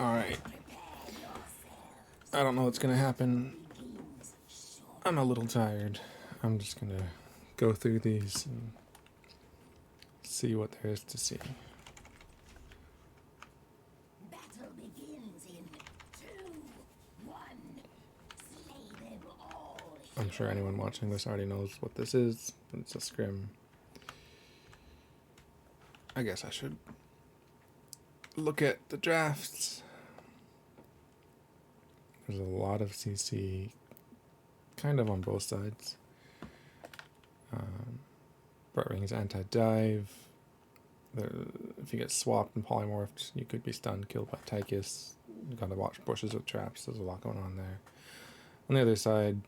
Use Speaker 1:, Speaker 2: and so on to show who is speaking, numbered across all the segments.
Speaker 1: Alright. I don't know what's gonna happen. I'm a little tired. I'm just gonna go through these and see what there is to see.
Speaker 2: Battle begins in 2, 1. Slay them all.
Speaker 1: I'm sure anyone watching this already knows what this is. It's a scrim. I guess I should look at the drafts. There's a lot of CC kind of on both sides. Brightwing's anti-dive. If you get swapped and polymorphed, you could be stunned, killed by Tychus. You gotta watch bushes with traps. There's a lot going on there. On the other side,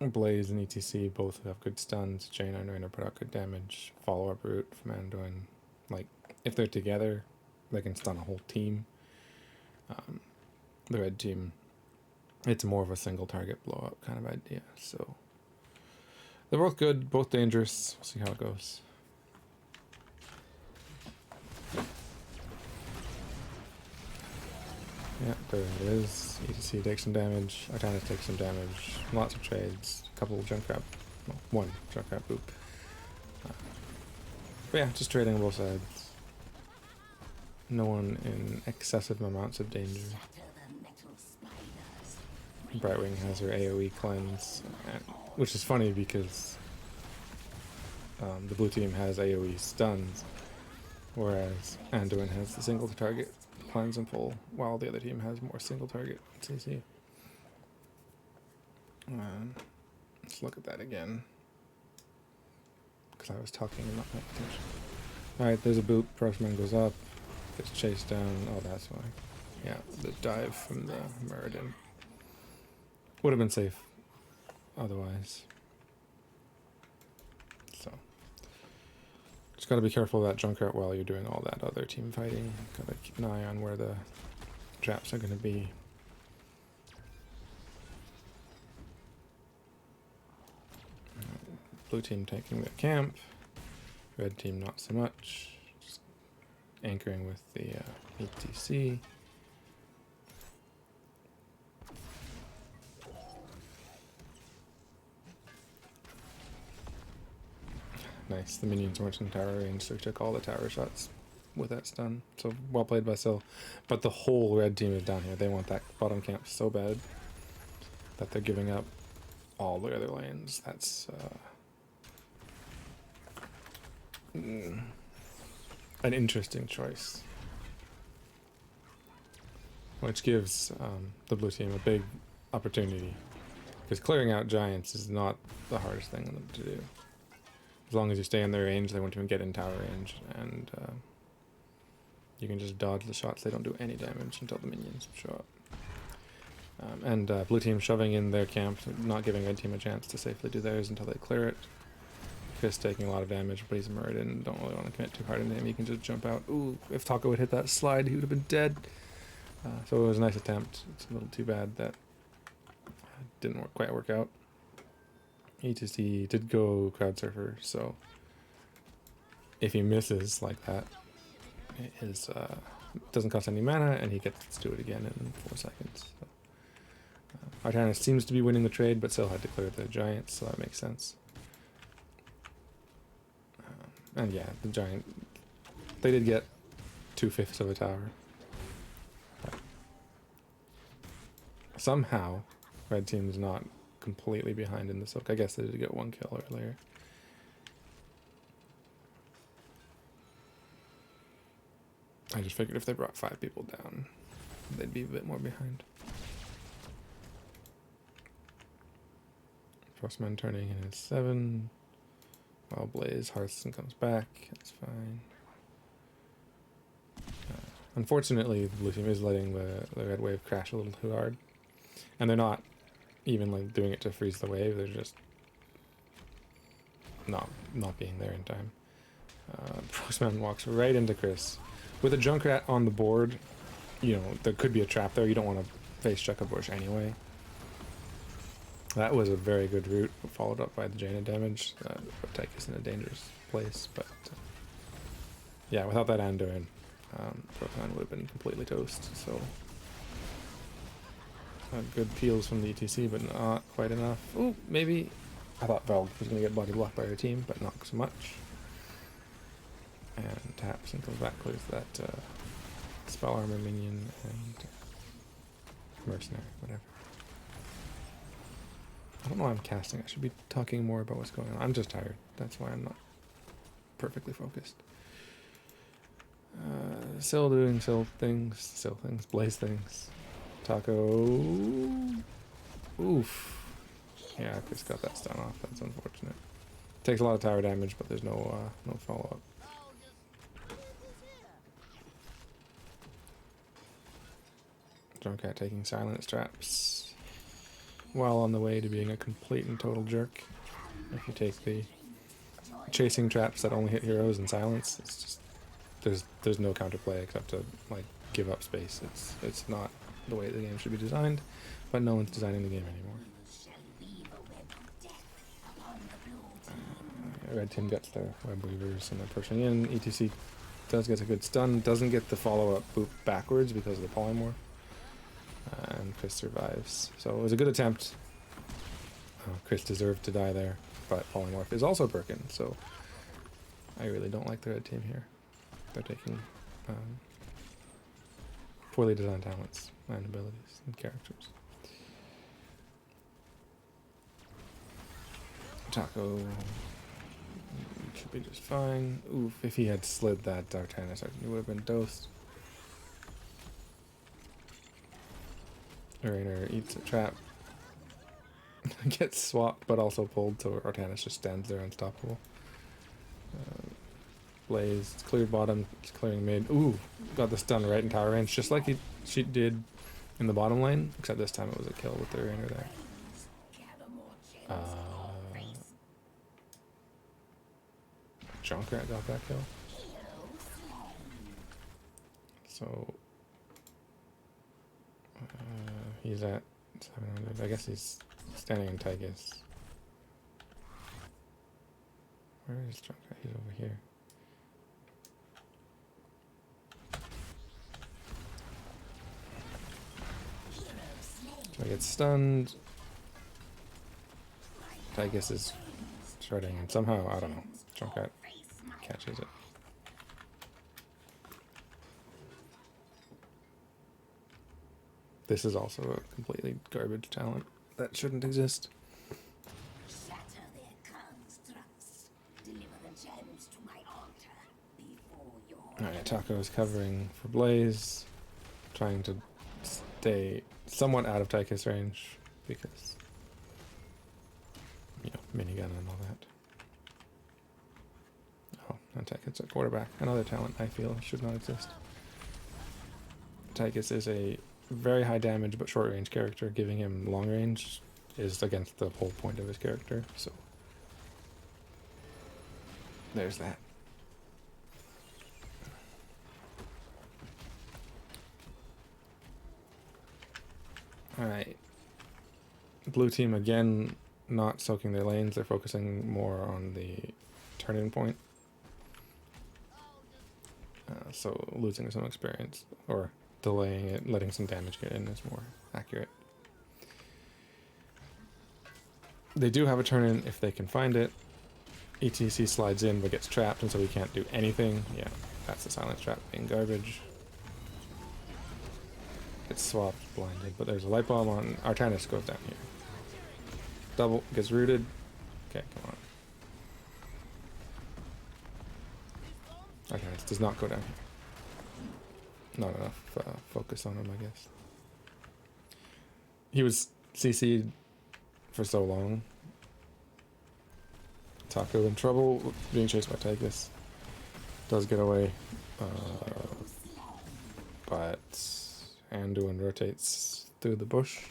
Speaker 1: Blaze and ETC both have good stuns. Jaina and Rainer put out good damage. Follow-up route from Anduin. Like, if they're together, they can stun a whole team. The red team, it's more of a single target blow-up kind of idea. So they're both good, both dangerous. We'll see how it goes. Yeah, there it is. ETC takes some damage. Artanis takes some damage. Lots of trades. A couple of Junkrat. Well, one Junkrat boop. But yeah, just trading on both sides. No one in excessive amounts of danger. Brightwing has her AoE cleanse, which is funny because the blue team has AoE stuns, whereas Anduin has the single target cleanse and full, while the other team has more single target CC. Let's look at that again, because I was talking and not paying attention. Alright, there's a boop. Prostman goes up, gets chased down. Oh, that's why. Yeah, the dive from the Muradin. Would have been safe otherwise. So just gotta be careful of that Junkrat while you're doing all that other team fighting. Gotta keep an eye on where the traps are gonna be. Blue team taking the camp. Red team not so much. Just anchoring with the ETC. Nice, the minions weren't in tower range, so he took all the tower shots with that stun. So well played by Syl. But the whole red team is down here. They want that bottom camp so bad that they're giving up all the other lanes. That's an interesting choice. Which gives the blue team a big opportunity. Because clearing out giants is not the hardest thing for them to do. As long as you stay in their range, they won't even get in tower range, and you can just dodge the shots. They don't do any damage until the minions show up. Blue team shoving in their camp, not giving red team a chance to safely do theirs until they clear it. Chris taking a lot of damage, but he's Muradin and don't really want to commit too hard into him. He can just jump out. Ooh, if Taco would hit that slide, he would have been dead. So it was a nice attempt. It's a little too bad that didn't quite work out. ETC did go crowd surfer, so if he misses like that, it is, doesn't cost any mana, and he gets to do it again in 4 seconds. So, Artanis seems to be winning the trade, but still had to clear the giants, so that makes sense. And yeah, the giant, they did get 2/5 of a tower. But somehow, red team's not completely behind in the soak. I guess they did get 1 kill earlier. I just figured if they brought 5 people down, they'd be a bit more behind. Prostman turning in at 7. While Blaze Hearthstone comes back. That's fine. Unfortunately, the blue team is letting the red wave crash a little too hard. And they're not even like doing it to freeze the wave, they're just not being there in time. Prostman walks right into Chris. With a Junkrat on the board, you know, there could be a trap there. You don't want to face check a bush anyway. That was a very good route, followed up by the Jaina damage. Put Tychus in a dangerous place, but yeah, without that Anduin, Prostman would have been completely toast. So good peels from the ETC, but not quite enough. Ooh, maybe. I thought Velg was going to get body blocked by her team, but not so much. And taps and goes back, clears that spell armor minion and mercenary, whatever. I don't know why I'm casting. I should be talking more about what's going on. I'm just tired. That's why I'm not perfectly focused. Still doing still things, blaze things. Taco. Oof. Yeah, I just got that stun off. That's unfortunate. Takes a lot of tower damage, but there's no follow up. Junkrat taking silence traps while on the way to being a complete and total jerk. If you take the chasing traps that only hit heroes and silence, it's just there's no counterplay except to like give up space. It's not the way the game should be designed, but no one's designing the game anymore. Red team gets their web weavers and they're pushing in. ETC does get a good stun, doesn't get the follow-up boop backwards because of the polymorph. And Chris survives. So it was a good attempt. Chris deserved to die there, but polymorph is also broken, so I really don't like the red team here. They're taking poorly designed talents and abilities and characters. Taco should be just fine. Oof, if he had slid that Dartanis, he would have been dosed. Rainer eats a trap. Gets swapped, but also pulled, so Artanis just stands there unstoppable. Blaze, it's cleared bottom, it's clearing mid. Ooh, got the stun right in tower range, just like she did in the bottom lane, except this time it was a kill with the Rainer there. Junkrat got that kill. So he's at 700. I guess he's standing in Tygus. Where is Junkrat? He's over here. So I get stunned. Tygus is sharding, and somehow, I don't know, Junkrat catches it. This is also a completely garbage talent that shouldn't exist.
Speaker 2: Shatter their constructs. Deliver the gems to my altar before your
Speaker 1: Alright, Taco is covering for Blaze, trying to stay somewhat out of Tychus range because, you know, minigun and all that. Oh, and Tychus at quarterback. Another talent I feel should not exist. Tychus is a very high damage but short range character. Giving him long range is against the whole point of his character, so there's that. Alright. Blue team again not soaking their lanes, they're focusing more on the turn-in point. So losing some experience, or delaying it, letting some damage get in is more accurate. They do have a turn-in if they can find it. ETC slides in but gets trapped, and so he can't do anything. Yeah, that's the silence trap being garbage. Gets swapped, blinded, but there's a light bomb on. Artanis goes down here. Double, gets rooted. Okay, come on. Artanis does not go down here. Not enough focus on him, I guess. He was CC'd for so long. Taco in trouble, being chased by Tychus. Does get away. But Anduin rotates through the bush.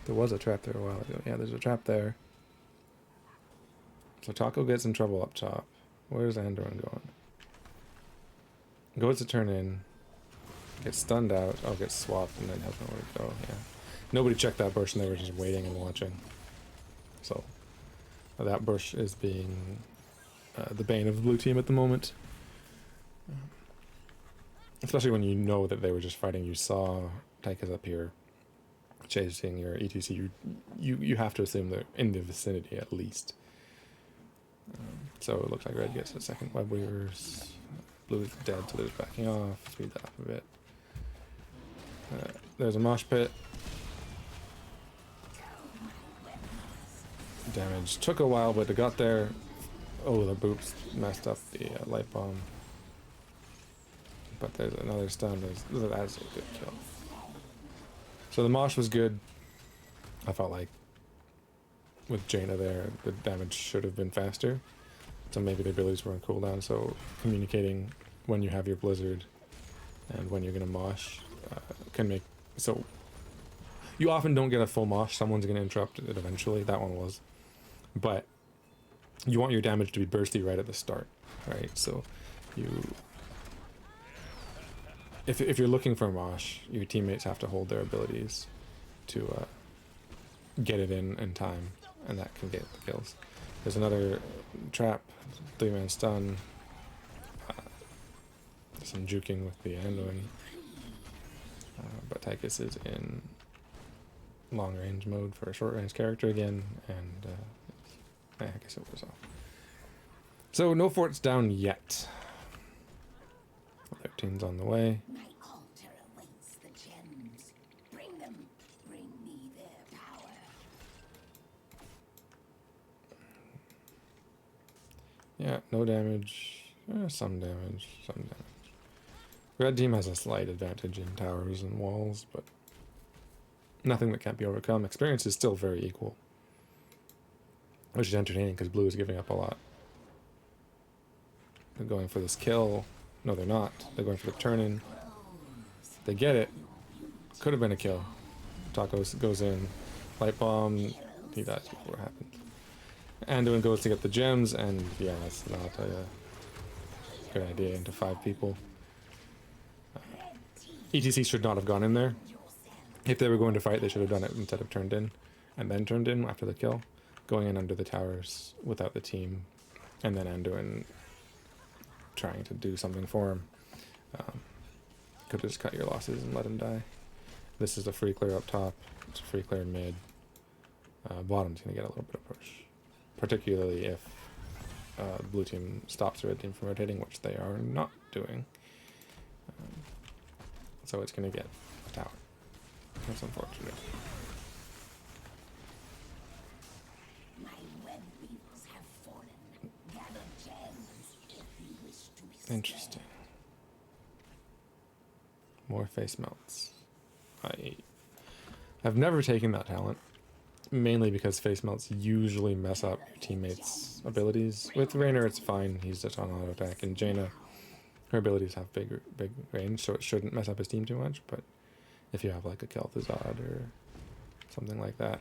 Speaker 1: There was a trap there a while ago. Yeah, there's a trap there. So Taco gets in trouble up top. Where's Anduin going? Goes to turn in. Gets stunned out. Oh, gets swapped and then has nowhere to go. Yeah. Nobody checked that bush and they were just waiting and watching. So that bush is being the bane of the blue team at the moment. especially when you know that they were just fighting. You saw Taika's up here chasing your ETC. You have to assume they're in the vicinity at least. So it looks like red gets a second web weavers. Blue is dead, so they're just backing off. Speed that up a bit. There's a mosh pit. Damage took a while, but it got there. Oh, the boops messed up the light bomb. But there's another stun. That's a good kill. So the mosh was good. I felt like with Jaina there, the damage should have been faster. So maybe the abilities were on cooldown. So communicating when you have your blizzard and when you're gonna mosh can make so. You often don't get a full mosh. Someone's gonna interrupt it eventually. That one was, but you want your damage to be bursty right at the start, right? So you. If you're looking for a mosh, your teammates have to hold their abilities to get it in time, and that can get the kills. There's another trap, 3-man stun, some juking with the Anduin, but Tychus is in long range mode for a short range character again, and I guess it was off. So no forts down yet. 13's on the way.
Speaker 2: My altar awaits the gems. Bring them. Bring me their power.
Speaker 1: Yeah, no damage. Some damage. Some damage. Red team has a slight advantage in towers and walls, but nothing that can't be overcome. Experience is still very equal, which is entertaining because blue is giving up a lot. They're going for this kill. No, they're not. They're going for the turn-in. They get it. Could have been a kill. Taco goes in. Light bomb. He dies before it happens. Anduin goes to get the gems, and yeah, that's not a good idea into 5 people. ETC should not have gone in there. If they were going to fight, they should have done it instead of turned in, and then turned in after the kill. Going in under the towers without the team, and then Anduin trying to do something for him. Could just cut your losses and let him die. This is a free clear up top. It's a free clear mid. Bottom's going to get a little bit of push. Particularly if the blue team stops the red team from rotating, which they are not doing. So it's going to get a tower. That's unfortunate.
Speaker 2: My web weavers have fallen. Gather gems if you wish to be
Speaker 1: Interesting. More face melts. I've never taken that talent, mainly because face melts usually mess up your teammates' abilities. With Raynor, it's fine; he's just on auto attack. And Jaina, her abilities have big range, so it shouldn't mess up his team too much. But if you have like a Kel'Thuzad or something like that,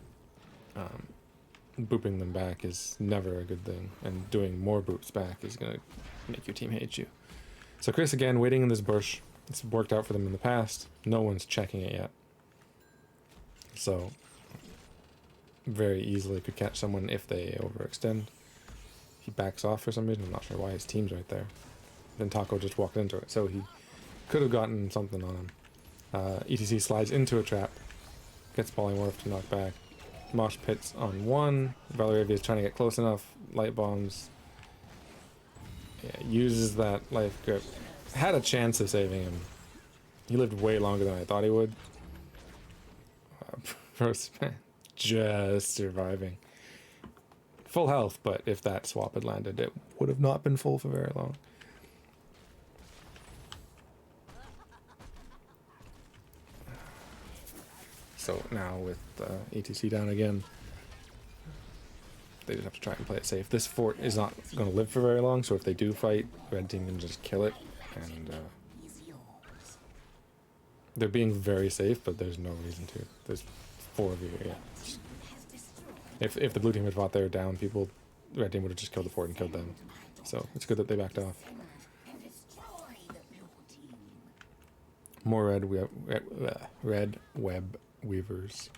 Speaker 1: booping them back is never a good thing, and doing more boops back is gonna make your team hate you. So Chris again waiting in this bush. It's worked out for them in the past. No one's checking it yet. So very easily could catch someone if they overextend. He backs off for some reason. I'm not sure why. His team's right there. Then Taco just walked into it, so he could have gotten something on him. ETC slides into a trap, gets polymorph to knock back. Mosh pits on one. Valeria is trying to get close enough. Light bombs. Yeah, uses that life grip. Had a chance of saving him. He lived way longer than I thought he would. Prostman just surviving. Full health, but if that swap had landed, it would have not been full for very long. So now with ETC down again, they just have to try and play it safe. This fort is not going to live for very long, so if they do fight, red team can just kill it. And they're being very safe, but there's no reason to. There's 4 of you here. Yeah. If the blue team had fought there down people, the red team would have just killed the fort and killed them. So it's good that they backed off. More red web weavers.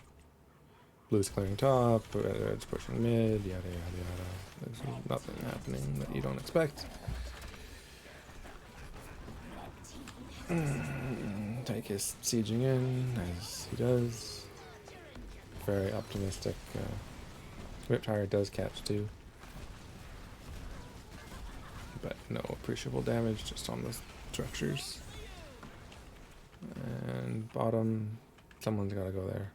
Speaker 1: Blue's clearing top, red's pushing mid, yada yada yada. There's nothing happening that you don't expect. Take his sieging in, as he does. Very optimistic. Riptire does catch too. But no appreciable damage, just on the structures. And bottom, someone's gotta go there.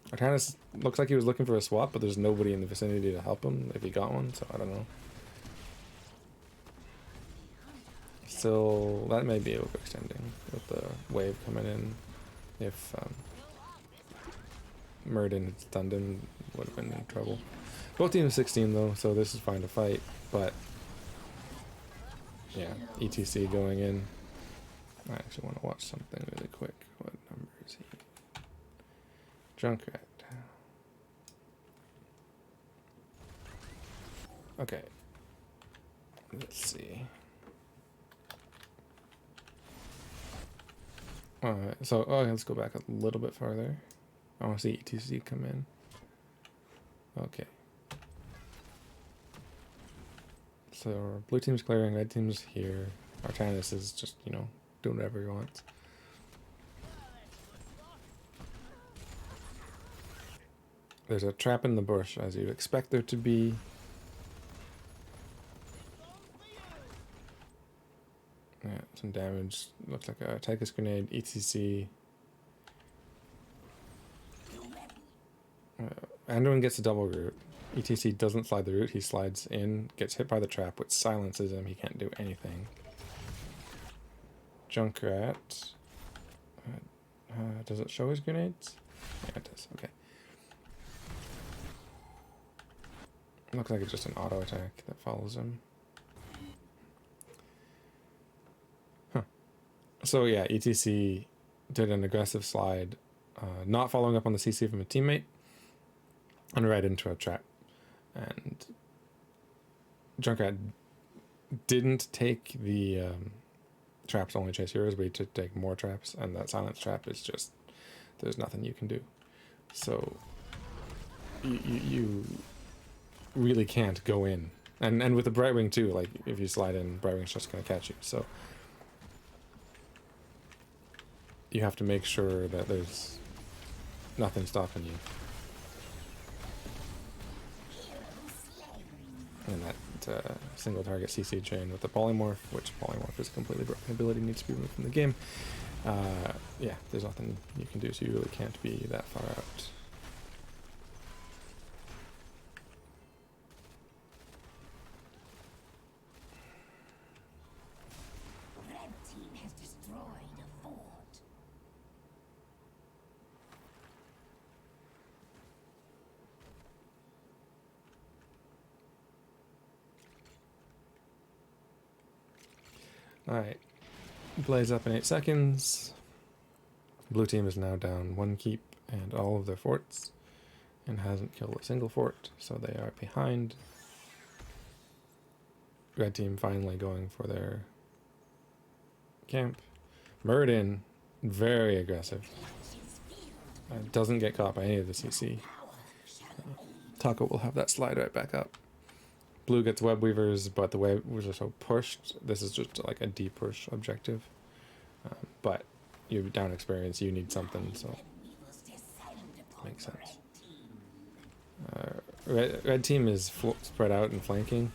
Speaker 1: Artanis looks like he was looking for a swap, but there's nobody in the vicinity to help him if he got one, so I don't know. Still, that may be overextending with the wave coming in. If Murden had stunned him, would have been in trouble. Both teams 16 though, so this is fine to fight, but yeah, ETC going in. I actually want to watch something really quick. What number is he? Junkrat. Okay. Let's see. So let's go back a little bit farther. I want to see ETC come in. Okay. So blue team's clearing, red team's here. Artanis is just, you know, doing whatever he wants. There's a trap in the bush, as you'd expect there to be. Yeah, some damage. Looks like a Tychus grenade, ETC. Anduin gets a double root. ETC doesn't slide the root, he slides in, gets hit by the trap, which silences him, he can't do anything. Junkrat. Does it show his grenades? Yeah, it does, okay. Looks like it's just an auto attack that follows him. Huh. So yeah, ETC did an aggressive slide, not following up on the CC from a teammate, and right into a trap. And Junkrat didn't take the traps only chase heroes, but he took take more traps, and that silence trap is just, there's nothing you can do. So you really can't go in. And with the Brightwing too, like if you slide in, Brightwing's just gonna catch you. So you have to make sure that there's nothing stopping you. And that single target CC chain with the polymorph, which polymorph is a completely broken ability, needs to be removed from the game. Yeah, there's nothing you can do, so you really can't be that far out.
Speaker 2: Red team has destroyed a fort.
Speaker 1: Alright, blaze up in 8 seconds. Blue team is now down 1 keep and all of their forts, and hasn't killed a single fort, so they are behind. Red team finally going for their camp. Murden, very aggressive. Doesn't get caught by any of the CC. Taco will have that slide right back up. Blue gets web weavers, but the web weavers are so pushed. This is just like a deep push objective. But you're down experience, you need something, so makes sense. Red team is spread out and flanking.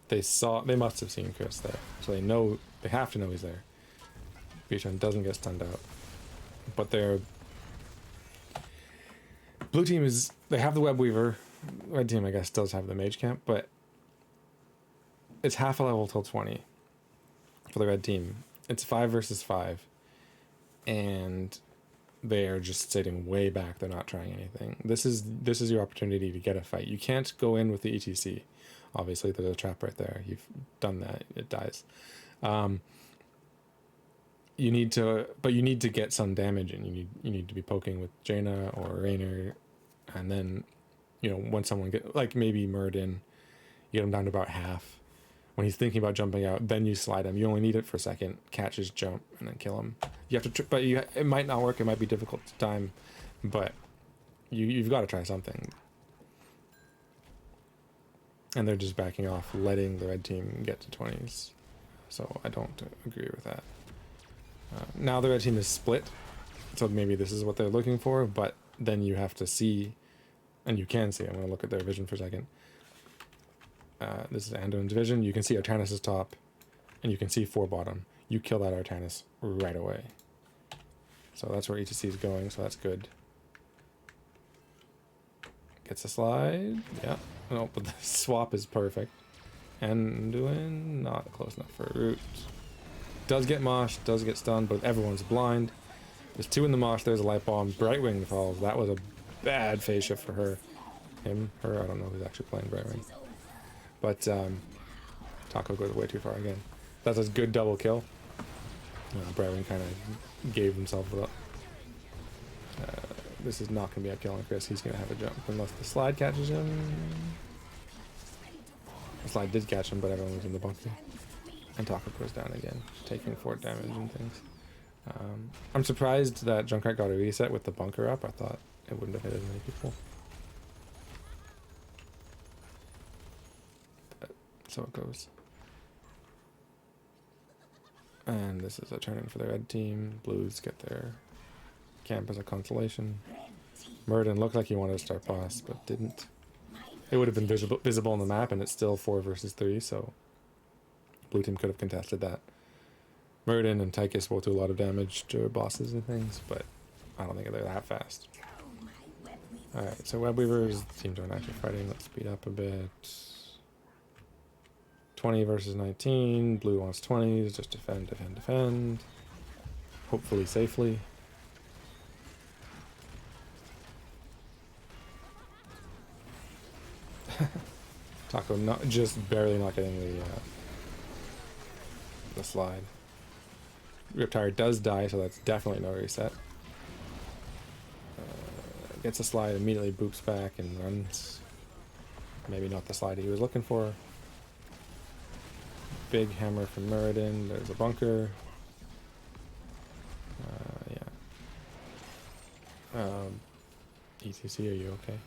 Speaker 1: They must have seen Chris there, so they have to know he's there. Bichon doesn't get stunned out, but blue team they have the web weaver. Red team, I guess, does have the mage camp, but it's half a level till 20 for the red team. It's 5 versus 5, and they are just sitting way back. They're not trying anything. This is your opportunity to get a fight. You can't go in with the ETC. Obviously, there's a trap right there. You've done that. It dies. You need to get some damage, and you need to be poking with Jaina or Raynor, and then, you know, when someone like maybe Murden, you get him down to about half. When he's thinking about jumping out, then you slide him. You only need it for a second. Catch his jump and then kill him. You have to, it might not work. It might be difficult to time, but you've got to try something. And they're just backing off, letting the red team get to 20s. So I don't agree with that. Now the red team is split, so maybe this is what they're looking for, but then you have to see, and you can see, I'm going to look at their vision for a second. This is Anduin's vision. You can see Artanis' top, and you can see 4 bottom. You kill that Artanis right away. So that's where ETC is going, so that's good. Gets a slide. Yeah. No, but the swap is perfect. Anduin, not close enough for a root. Does get moshed, does get stunned, but everyone's blind. There's 2 in the mosh, there's a light bomb. Brightwing falls. That was a bad phase shift for her. Him, her, I don't know who's actually playing Brightwing. But Taco goes way too far again. That's a good double kill. Brightwing kind of gave himself up. This is not going to be a kill on Chris. He's going to have a jump unless the slide catches him. The slide did catch him, but everyone was in the bunker. And Taco goes down again, taking 4 damage and things. I'm surprised that Junkrat got a reset with the bunker up. I thought it wouldn't have hit as many people. But, so it goes. And this is a turn-in for the red team. Blues get their camp as a consolation. Murden looked like he wanted to start boss, but didn't. It would have been visible on the map, and it's still 4 versus 3, so blue team could have contested that. Murden and Tychus will do a lot of damage to bosses and things, but I don't think they're that fast. Alright, so Web Weavers, teams aren't actually fighting. Let's speed up a bit. 20 versus 19. Blue wants 20s. Just defend, defend, defend. Hopefully safely. Taco just barely not getting the slide. Riptire does die, so that's definitely no reset. Gets a slide, immediately boops back and runs. Maybe not the slide he was looking for. Big hammer from Muradin. There's a bunker. ETC, are you okay?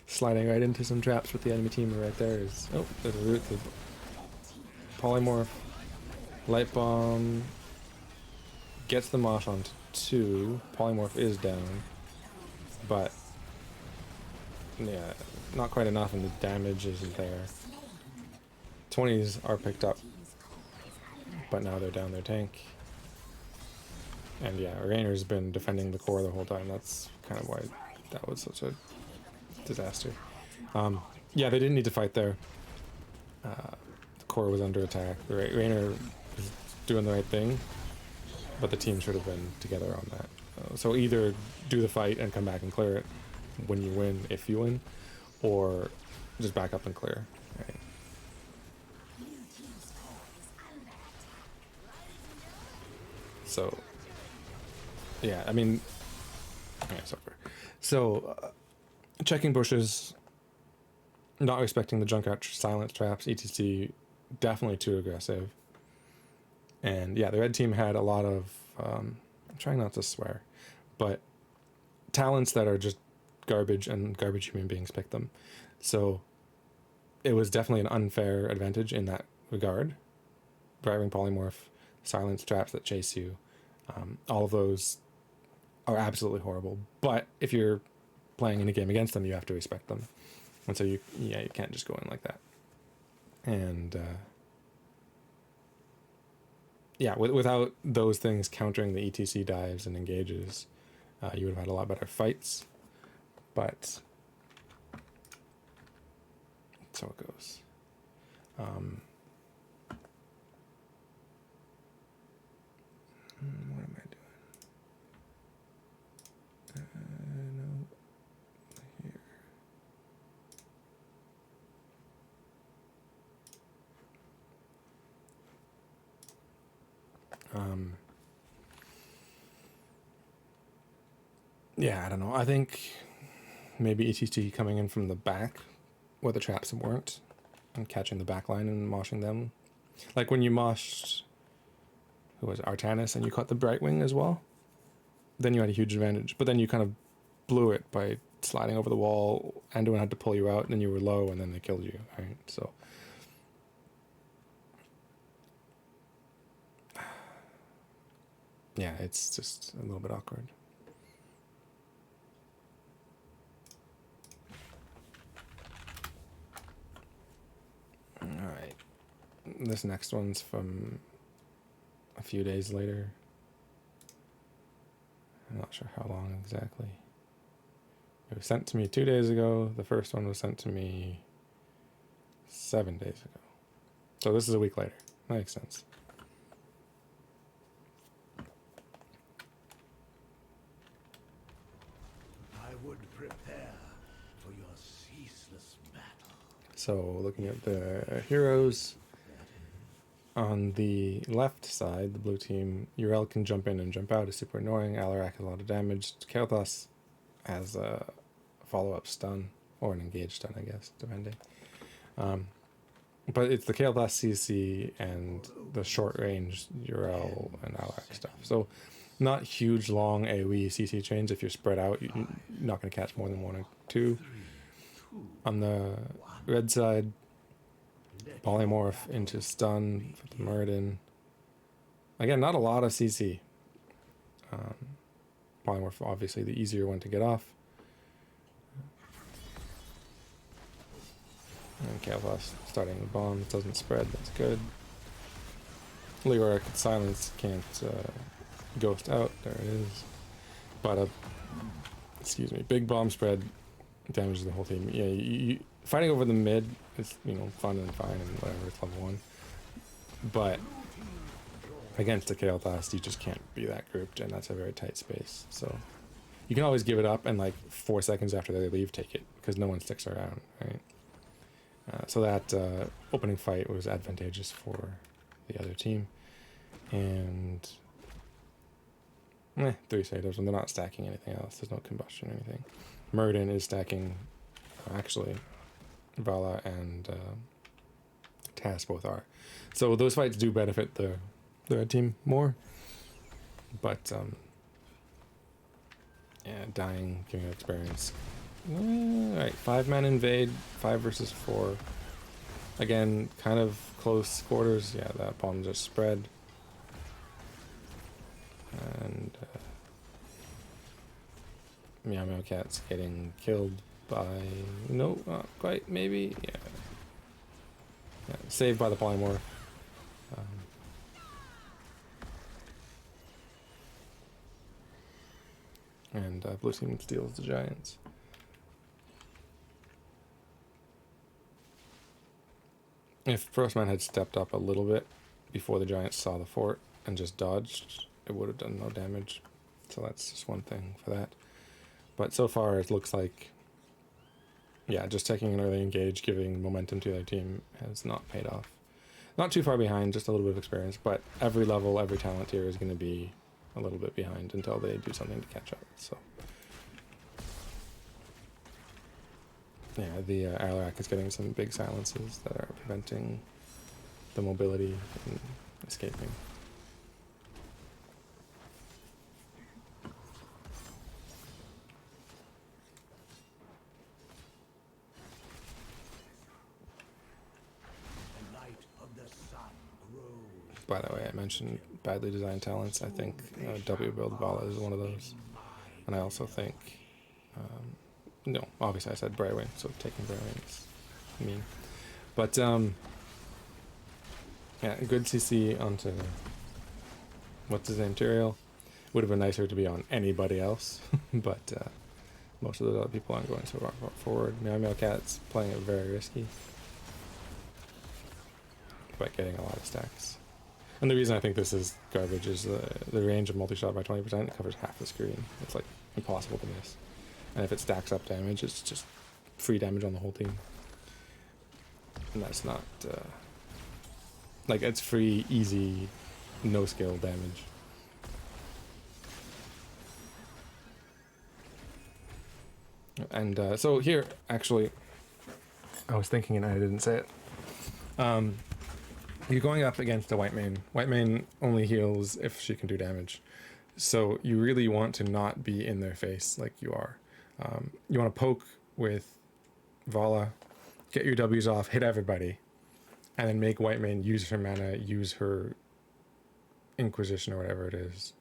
Speaker 1: Sliding right into some traps with the enemy team right there is... Oh, there's a root. The polymorph. Light bomb. Gets the mosh onto 2. Polymorph is down. But... yeah, not quite enough and the damage isn't there. 20s are picked up. But now they're down their tank. And yeah, Rainer's been defending the core the whole time. That's kind of why that was such a disaster. Yeah, they didn't need to fight there. The core was under attack. Rainer was doing the right thing, but the team should have been together on that. So either do the fight and come back and clear it when you win, if you win, or just back up and clear. Right. So, yeah, I mean, yeah, so checking bushes, not respecting the Junkrat silence traps, etc. Definitely too aggressive. And yeah, the red team had a lot of, I'm trying not to swear, but talents that are just garbage, and garbage human beings pick them. So it was definitely an unfair advantage in that regard. Brightwing polymorph, silence traps that chase you, all of those are absolutely horrible. But if you're playing in a game against them, you have to respect them. And so you can't just go in like that. And yeah, without those things countering the ETC dives and engages, you would have had a lot better fights. But so it goes. What am I doing? No. Here. Yeah, I don't know. I think maybe ETT coming in from the back where the traps weren't and catching the back line and moshing them. Like when you moshed, who was it, Artanis, and you caught the Brightwing as well, then you had a huge advantage. But then you kind of blew it by sliding over the wall. Anduin had to pull you out, and then you were low, and then they killed you. Right? So yeah, it's just a little bit awkward. All right, this next one's from a few days later. I'm not sure how long exactly. It was sent to me 2 days ago. The first one was sent to me 7 days ago. So this is a week later. That makes sense.
Speaker 3: I would prepare for your ceaseless battle.
Speaker 1: So looking at the heroes, on the left side, the blue team, Yrel can jump in and jump out. It's super annoying. Alarak has a lot of damage. Kael'thas has a follow-up stun, or an engaged stun, I guess, depending. But it's the Kael'thas CC and the short range Yrel and Alarak stuff. So not huge, long AoE CC chains. If you're spread out, you're not going to catch more than 1 or 2. On the red side, polymorph into stun for the Muradin. Again, not a lot of CC. Polymorph, obviously, the easier one to get off. And Kael'thas starting the bomb, doesn't spread, that's good. Leoric silence can't ghost out, there it is. But excuse me, big bomb spread damages the whole team. Yeah, you fighting over the mid is, you know, fun and fine and whatever, it's level 1. But against the Kael'thas, you just can't be that grouped, and that's a very tight space. So you can always give it up, and like 4 seconds after they leave, take it, because no one sticks around, right? So that opening fight was advantageous for the other team. And 3 satyrs, and they're not stacking anything else. There's no combustion or anything. Muradin is stacking, actually, Vala and Tass both are. So those fights do benefit the red team more. But, yeah, dying, giving experience. Alright, 5-man invade, 5 versus 4. Again, kind of close quarters. Yeah, that bomb just spread. And Meow Meow Cat's getting killed by... No, not quite, maybe? Yeah. Saved by the polymorph. And blue team steals the giants. If Prostman had stepped up a little bit before the giants saw the fort and just dodged, it would have done no damage. So that's just one thing for that. But so far it looks like, yeah, just taking an early engage, giving momentum to their team has not paid off. Not too far behind, just a little bit of experience, but every level, every talent tier is going to be a little bit behind until they do something to catch up. So yeah, the Alarak is getting some big silences that are preventing the mobility and escaping.
Speaker 3: The light of the sun grows.
Speaker 1: By the way, I mentioned badly designed talents. I think W build Vala is one of those. And I also think, no, obviously I said Braywing, so taking Braywing is mean. But, yeah, good CC onto, what's his name, Tyrael. Would have been nicer to be on anybody else, but most of those other people aren't going so far forward. Meow Meow Cat's playing it very risky, but getting a lot of stacks. And the reason I think this is garbage is the range of multi-shot by 20%. It covers half the screen. It's like impossible to miss. And if it stacks up damage, it's just free damage on the whole team. And that's not like, it's free, easy, no skill damage. And so here, actually, I was thinking and I didn't say it. You're going up against a white main. White main only heals if she can do damage. So you really want to not be in their face like you are. You want to poke with Vala, get your W's off, hit everybody, and then make white main use her mana, use her Inquisition or whatever it is,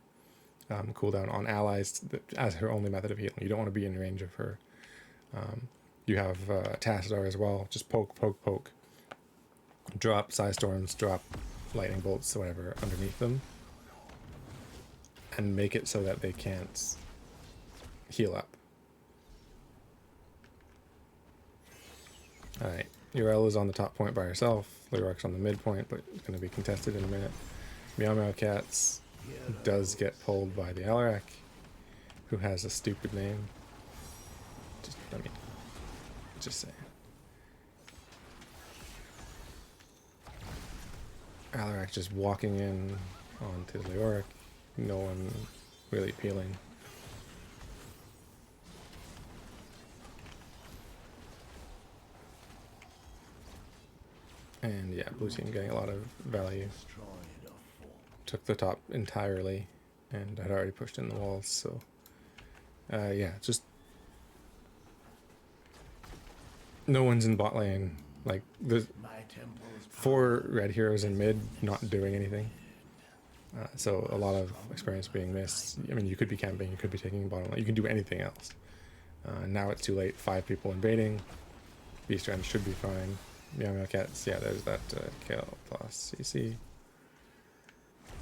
Speaker 1: cooldown on allies as her only method of healing. You don't want to be in range of her. You have Tassadar as well. Just poke, poke, poke. Drop Psy Storms, drop lightning bolts, whatever, underneath them. And make it so that they can't heal up. Alright, Yrel is on the top point by herself. Leoric's on the mid point, but it's going to be contested in a minute. Meow Meow Cats does get pulled by the Alarak, who has a stupid name. Just saying. Alarak just walking in onto Leoric, no one really peeling. And yeah, blue team getting a lot of value. Took the top entirely and had already pushed in the walls, so yeah, just no one's in bot lane. Like, there's 4 red heroes in mid not doing anything. So a lot of experience being missed. I mean, you could be camping, you could be taking bottom lane, you can do anything else. Now it's too late, 5 people invading. Beast Strand should be fine. Meow Meow Cats, yeah, there's that kill plus CC.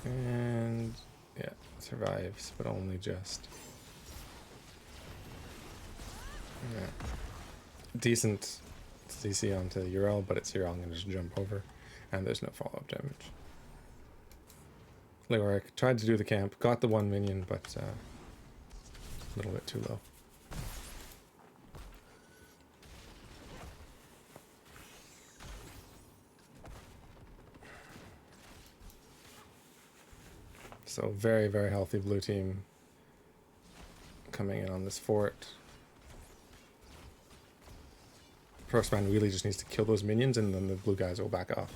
Speaker 1: And yeah, survives, but only just. Yeah. Decent CC onto Yrel, but it's Yrel, I'm gonna just jump over, and there's no follow-up damage. Leoric tried to do the camp, got the 1 minion, but a little bit too low. So very, very healthy blue team coming in on this fort. Prostman really just needs to kill those minions, and then the blue guys will back off,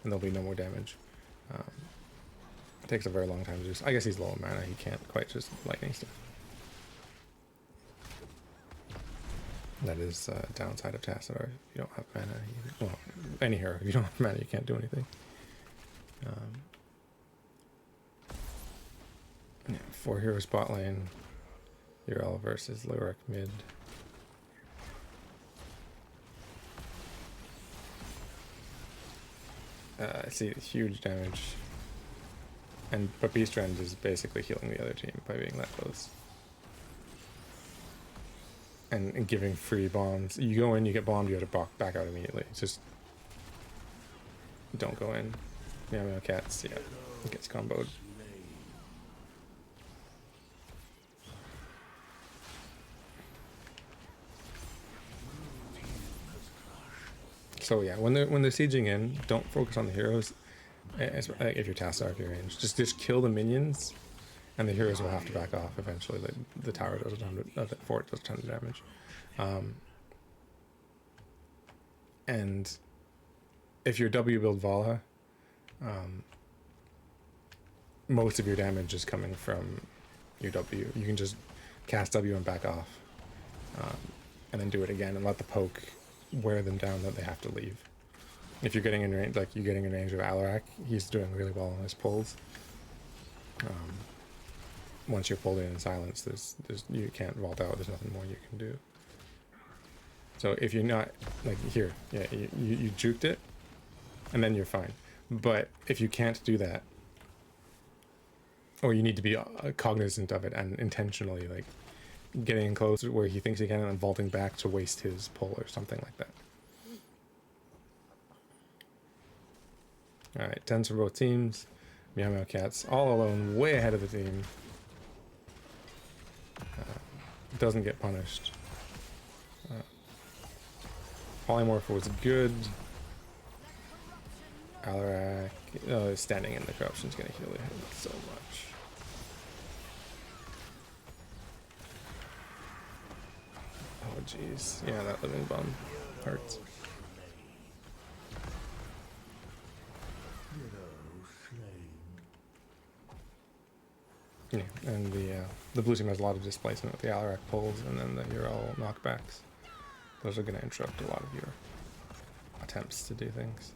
Speaker 1: and there'll be no more damage. It takes a very long time to do. I guess he's low on mana, he can't quite just lightning stuff. That is downside of Tassadar. If you don't have mana, well, any hero, if you don't have mana, you can't do anything. Yeah, 4 heroes bot lane. Yrel versus Leoric mid. I see huge damage. But Beast Strand is basically healing the other team by being that close. And giving free bombs. You go in, you get bombed, you have to back out immediately. Just don't go in. Meow Meow Cats, yeah, it gets comboed. So yeah, when they're sieging in, don't focus on the heroes. If you're Tassadar, if you're range, just kill the minions, and the heroes will have to back off eventually. The tower does a ton of the fort does a ton of damage, and if you're W build Vala, most of your damage is coming from your W. You can just cast W and back off, and then do it again and let the poke wear them down that they have to leave. If you're getting in range, like you're getting in range of Alarak, he's doing really well on his pulls. Once you're pulled in silence, there's you can't vault out. There's nothing more you can do. So if you're not like here, yeah, you juked it, and then you're fine. But if you can't do that, or you need to be cognizant of it and intentionally like getting close where he thinks he can and vaulting back to waste his pull or something like that. Alright, 10s for both teams. Meow Meow Cats all alone, way ahead of the team. Doesn't get punished. Polymorph was good. Alarak standing in the corruption's gonna heal him so much. Oh jeez, yeah, that living bomb hurts. Yeah, and the blue team has a lot of displacement with the Alarak pulls and then the Yrel knockbacks. Those are going to interrupt a lot of your attempts to do things.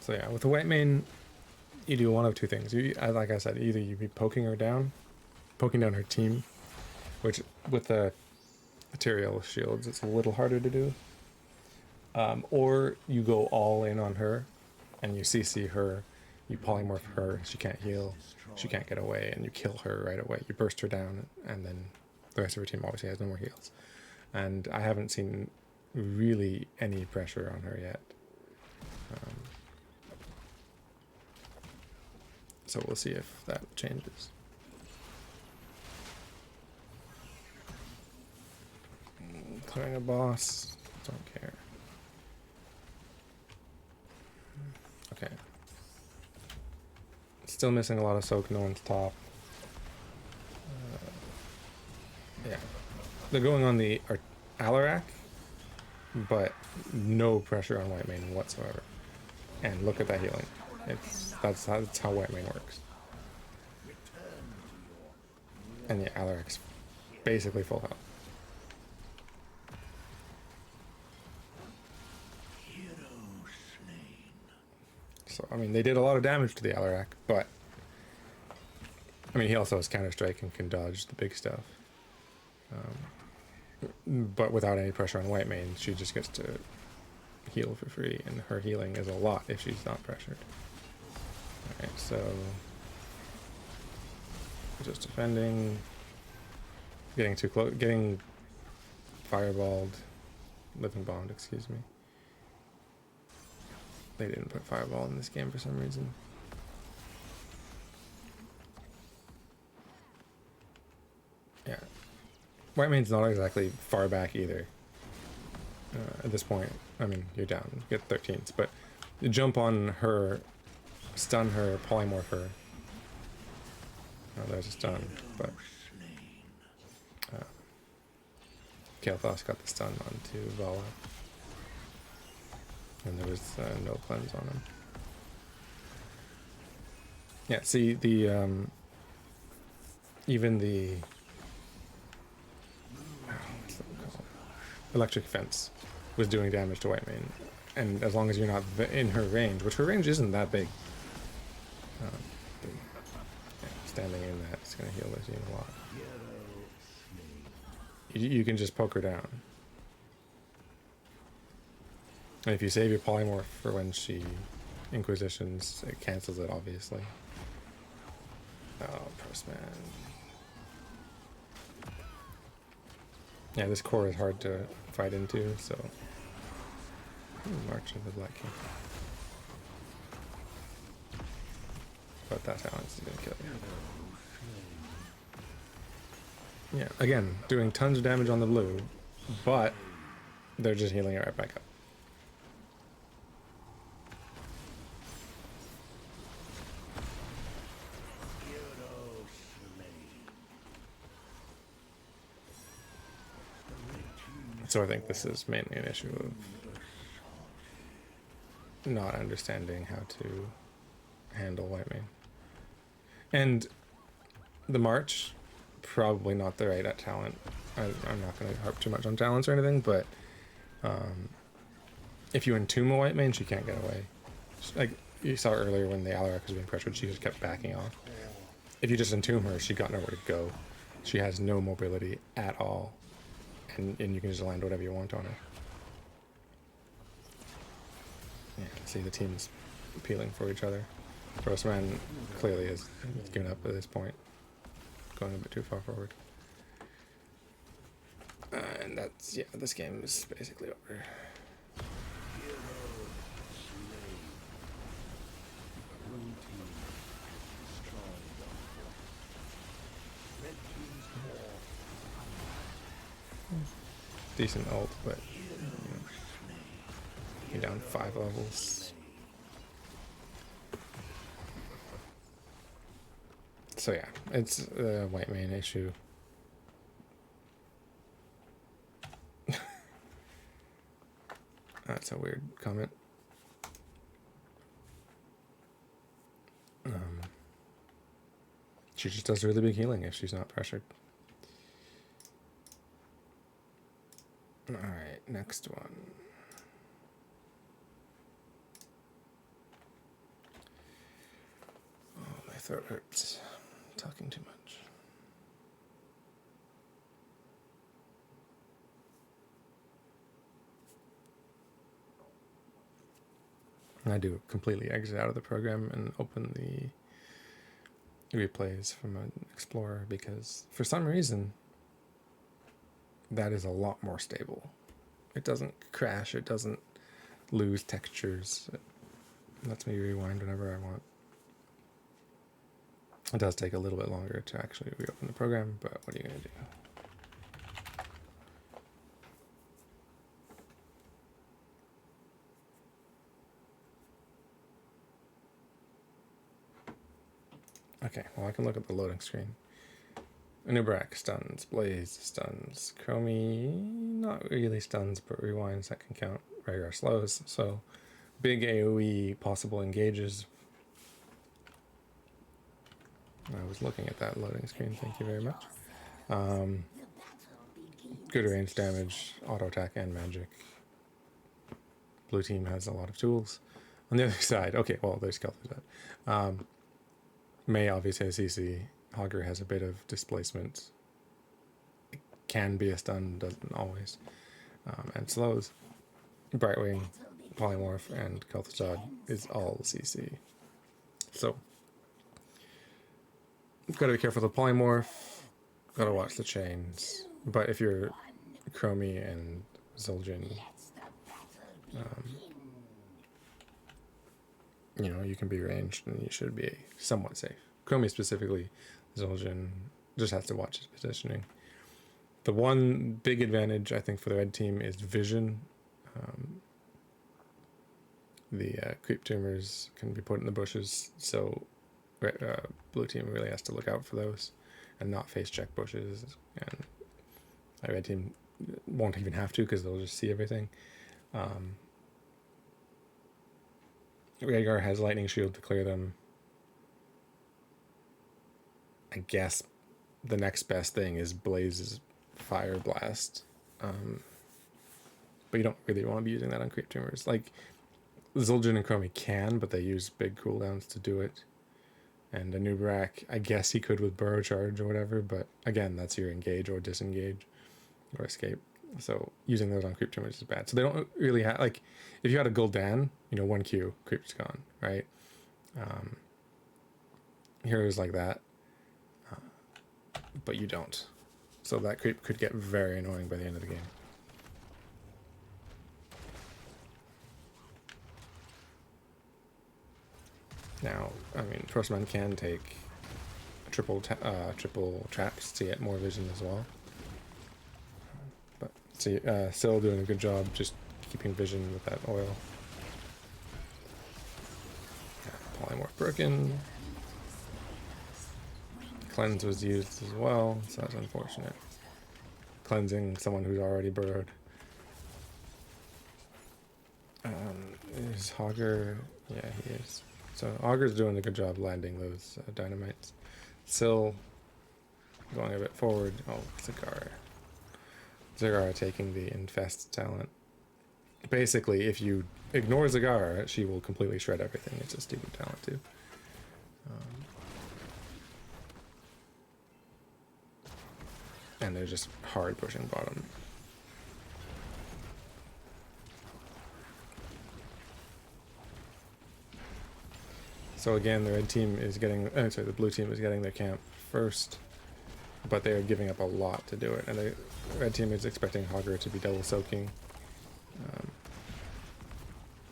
Speaker 1: So yeah, with the white main, you do one of two things. Like I said, either you be poking down her team, which with the material shields, it's a little harder to do. Or you go all in on her, and you CC her, you polymorph her, she can't heal, she can't get away, and you kill her right away. You burst her down, and then the rest of her team obviously has no more heals. And I haven't seen really any pressure on her yet. So we'll see if that changes. Clearing a boss, don't care. Okay. Still missing a lot of soak, no one's top. Yeah. They're going on the Alarak, but no pressure on white main whatsoever. And look at that healing. That's how white main works. And yeah, Alarak's basically full health. So I mean, they did a lot of damage to the Alarak, but I mean, he also has counter strike and can dodge the big stuff. But without any pressure on white main, she just gets to heal for free, and her healing is a lot if she's not pressured. Alright, so just defending, getting too close, getting fireballed, living bombed, excuse me. They didn't put fireball in this game for some reason. Yeah. White main's not exactly far back either. At this point, I mean, you're down, you get 13s, but you jump on her, stun her, polymorph her. Oh, there's a stun, but Kael'thas got the stun onto Vala. And there was no cleanse on him. Yeah, see, the even the what's that called? Electric fence was doing damage to white main, and as long as you're not in her range, which her range isn't that big, standing in that is going to heal this team a lot. You can just poke her down. And if you save your polymorph for when she inquisitions, it cancels it, obviously. Oh, Prostman. Yeah, this core is hard to fight into, so... March of the Black King. But that silence is gonna kill you. Yeah, again, doing tons of damage on the blue, but they're just healing it right back up. So I think this is mainly an issue of not understanding how to handle white main. And the March, probably not the right at talent. I'm not going to harp too much on talents or anything, but if you entomb a white main, she can't get away. Like you saw earlier when the Alarak was being pressured, she just kept backing off. If you just entomb her, she got nowhere to go. She has no mobility at all. And you can just land whatever you want on her. Yeah, see the team's appealing for each other. Prostman clearly has given up at this point, going a bit too far forward. And that's, yeah, this game is basically over. Decent ult, but you're down 5 levels. So yeah, it's a white main issue. That's a weird comment. She just does really big healing if she's not pressured. Alright, next one. throat hurts. Talking too much. And I do completely exit out of the program and open the replays from an Explorer because for some reason that is a lot more stable. It doesn't crash, it doesn't lose textures. It lets me rewind whenever I want. It does take a little bit longer to actually reopen the program, but what are you going to do? Okay, well I can look at the loading screen. Anubrak stuns, Blaze stuns, Chromie not really stuns, but rewinds that can count, Rhaegar slows, so big AoE possible engages. I was looking at that loading screen, thank you very much. Good range damage, auto attack and magic. Blue team has a lot of tools. On the other side, okay, well there's Kel'Thuzad. May obviously has CC. Hogger has a bit of displacement. It can be a stun, doesn't always. And slows. Brightwing, Polymorph, and Kel'Thuzad is all CC. So, gotta be careful with the Polymorph. Gotta watch the chains. But if you're Chromie and Zul'jin, you know, you can be ranged and you should be somewhat safe. Chromie specifically, Zul'jin just has to watch his positioning. The one big advantage, I think, for the red team is vision. The creep tumors can be put in the bushes, so blue team really has to look out for those and not face check bushes. And the red team won't even have to because they'll just see everything. Rhaegar has lightning shield to clear them. I guess the next best thing is Blaze's Fire Blast. But you don't really want to be using that on creep tumors. Like, Zul'jin and Chromie can, but they use big cooldowns to do it. And Anubrak, I guess he could with Burrow Charge or whatever, but again, that's your engage or disengage or escape. So using those on creep tumors is bad. So they don't really have, like, if you had a Gul'dan, you know, 1Q, creep's gone, right? Heroes like that, but you don't. So that creep could get very annoying by the end of the game. Now, I mean, Prostman can take triple traps to get more vision as well. But see, still doing a good job just keeping vision with that oil. Yeah, polymorph broken. Cleanse was used as well, so that's unfortunate. Cleansing someone who's already burrowed. Is Hogger? Yeah, he is. So Augur's doing a good job landing those dynamites. Syl going a bit forward. Oh, Zagara taking the infest talent. Basically, if you ignore Zagara, she will completely shred everything. It's a stupid talent too. And they're just hard pushing bottom. So again, the red team is getting, the blue team is getting their camp first, but they are giving up a lot to do it. And the red team is expecting Hogger to be double soaking.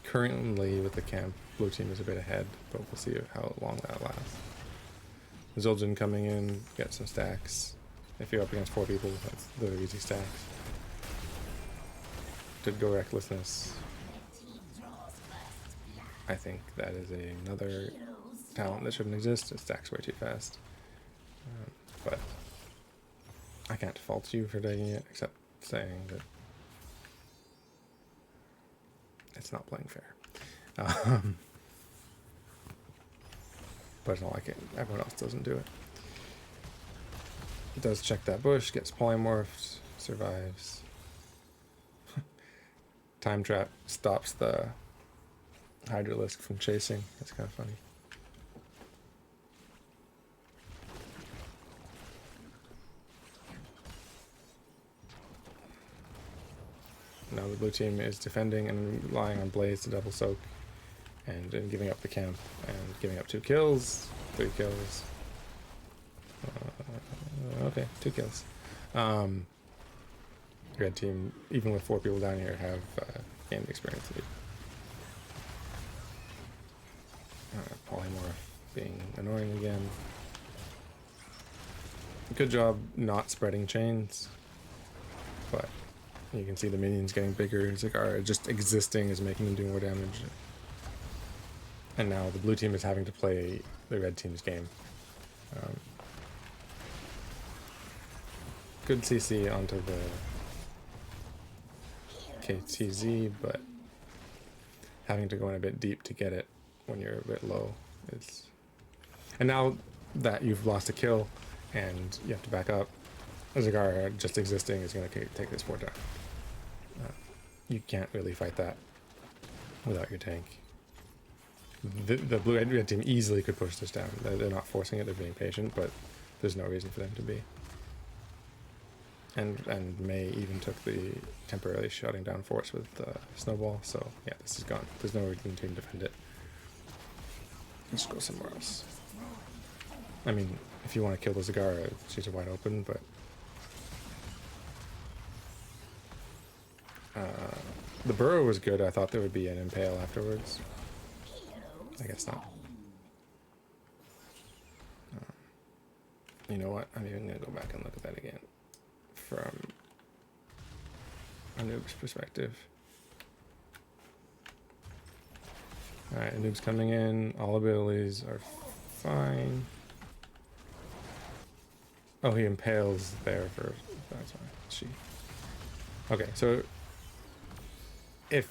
Speaker 1: Currently with the camp, blue team is a bit ahead, but we'll see how long that lasts. Zul'jin coming in, get some stacks. If you're up against 4 people, that's very easy stacks. Did go recklessness. I think that is another talent that shouldn't exist. It stacks way too fast. But I can't fault you for taking it, except saying that it's not playing fair. But it's not like it. Everyone else doesn't do it. It does check that bush, gets polymorphed, survives. Time trap stops the Hydralisk from chasing. That's kind of funny. Now the blue team is defending and relying on Blaze to double soak, and then giving up the camp and giving up 2 kills, 3 kills. Okay, 2 kills. Red team, even with 4 people down here, have gained experience lead. Polymorph being annoying again. Good job not spreading chains, but you can see the minions getting bigger. Zagara just existing is making them do more damage. And now the blue team is having to play the red team's game. Good CC onto the KTZ, but having to go in a bit deep to get it when you're a bit low is... And now that you've lost a kill and you have to back up, Zagara just existing is going to take this fort down. You can't really fight that without your tank. The blue red team easily could push this down. They're not forcing it, they're being patient, but there's no reason for them to be. And May even took the temporarily shutting down force with Snowball, so yeah, this is gone. There's no reason to defend it. Let's go somewhere else. I mean, if you want to kill the Zagara, she's wide open, but... the burrow was good. I thought there would be an impale afterwards. I guess not. You know what? I'm even going to go back and look at that again from a noob's perspective. Alright, a noob's coming in. All abilities are fine. Oh, he impales there for... That's fine. She... Okay, so if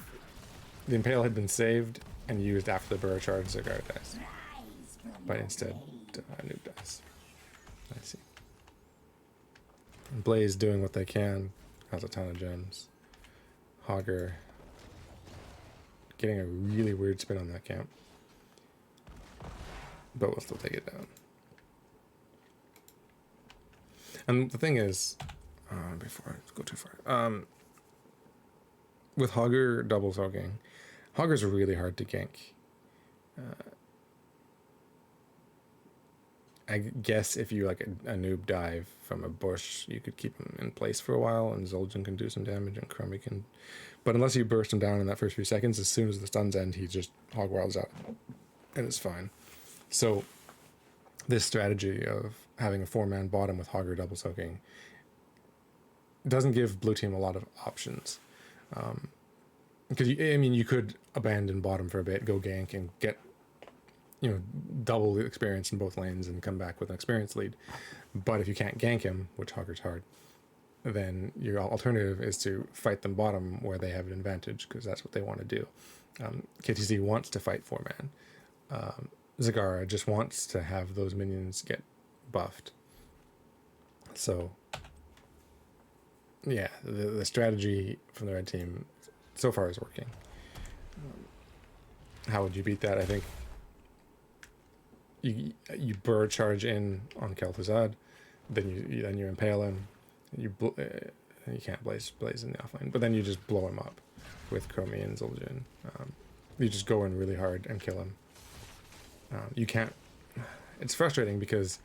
Speaker 1: the impale had been saved and used after the burrow charge, Zagara dies. But instead, noob dies. I see. And Blaze doing what they can, has a ton of gems. Hogger getting a really weird spin on that camp, but we'll still take it down. And the thing is, before I go too far, with Hogger double soaking, Hogger's really hard to gank. I guess if you like a noob dive from a bush, you could keep him in place for a while, and Zul'jin can do some damage, and Crummy can. But unless you burst him down in that first few seconds, as soon as the stuns end, he just hog wilds out, and it's fine. So this strategy of having a 4-man bottom with Hogger double soaking doesn't give blue team a lot of options. Because you could abandon bottom for a bit, go gank, and get double the experience in both lanes and come back with an experience lead. But if you can't gank him, which Hogger's hard, then your alternative is to fight them bottom where they have an advantage, because that's what they want to do. KTZ wants to fight 4-man. Zagara just wants to have those minions get buffed. So yeah, the strategy from the red team so far is working. How would you beat that? I think you burr charge in on Kel'Thuzad, then you impale him. You can't blaze in the offlane, but then you just blow him up with Chromie and Zul'jin. You just go in really hard and kill him. You can't. It's frustrating because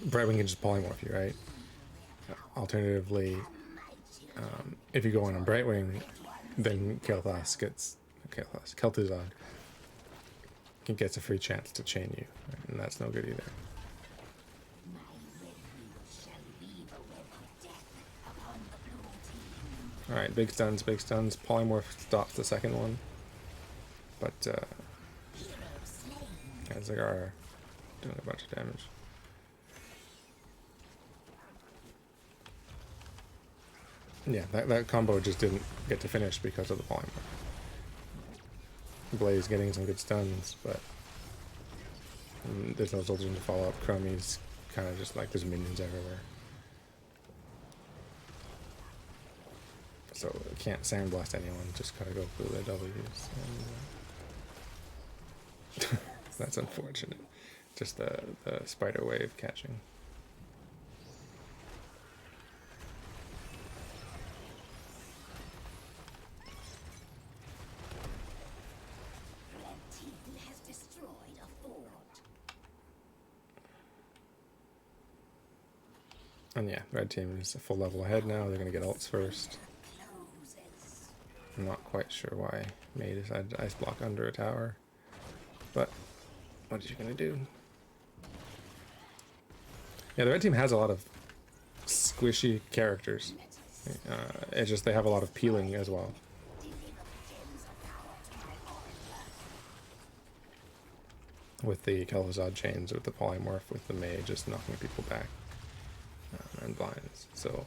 Speaker 1: Brightwing can just polymorph you, right? Alternatively, if you go in on Brightwing, then Kel'Thuzad gets a free chance to chain you, right? And that's no good either. Alright, big stuns. Polymorph stops the second one. But, Zagara doing a bunch of damage. Yeah, that combo just didn't get to finish because of the polymorph. Blaze getting some good stuns, but there's no Zul'jin to follow up. Chromie's kind of just like there's minions everywhere. So can't sandblast anyone, just gotta go through the W's. And, that's unfortunate. Just the spider wave catching. And yeah, red team is a full level ahead now. They're going to get ults first.
Speaker 2: Closes.
Speaker 1: I'm not quite sure why May decided to ice block under a tower. But what is she going to do? Yeah, the red team has a lot of squishy characters. It's just they have a lot of peeling as well.
Speaker 2: Deliver the gems of power to my altar.
Speaker 1: With the Kel'Thuzad chains, with the polymorph, with the May just knocking people back. And blinds, so...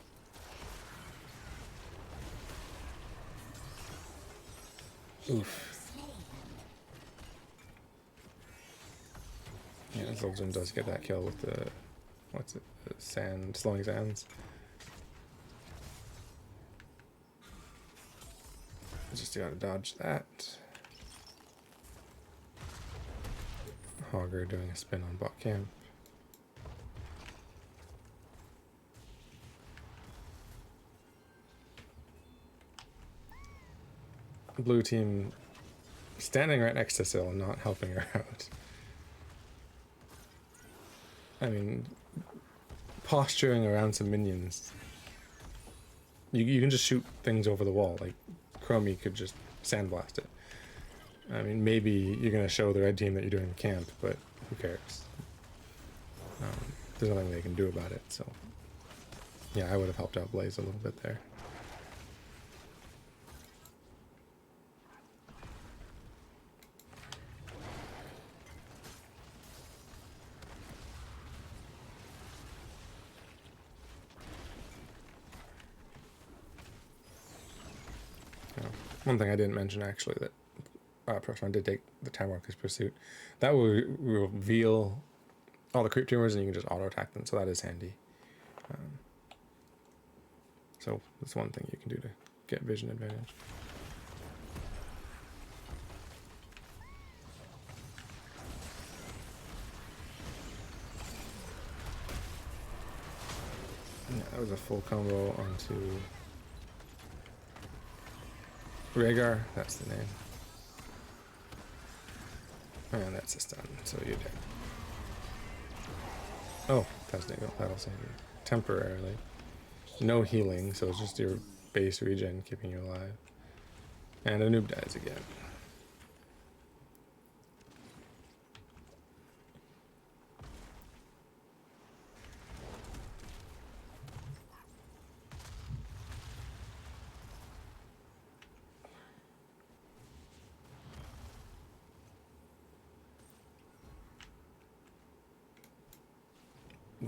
Speaker 1: Oof. Yeah, Zul'jin does get that kill with the... What's it? The sand... Slowing sands. Just gotta dodge that. Hogger doing a spin on bot camp. Blue team standing right next to Syl and not helping her out. I mean, posturing around some minions. You can just shoot things over the wall, like Chromie could just sandblast it. I mean, maybe you're going to show the red team that you're doing camp, but who cares? There's nothing they can do about it, so... Yeah, I would have helped out Blaze a little bit there. One thing I didn't mention actually that Prostman did take the Time Walker's Pursuit. That will reveal all the creep tumors and you can just auto attack them, so that is handy. So that's one thing you can do to get vision advantage. Yeah, that was a full combo onto Rhaegar, that's the name. And that's a stun, so you're dead. Oh, that'll save you. Temporarily. No healing, so it's just your base regen keeping you alive. And a noob dies again.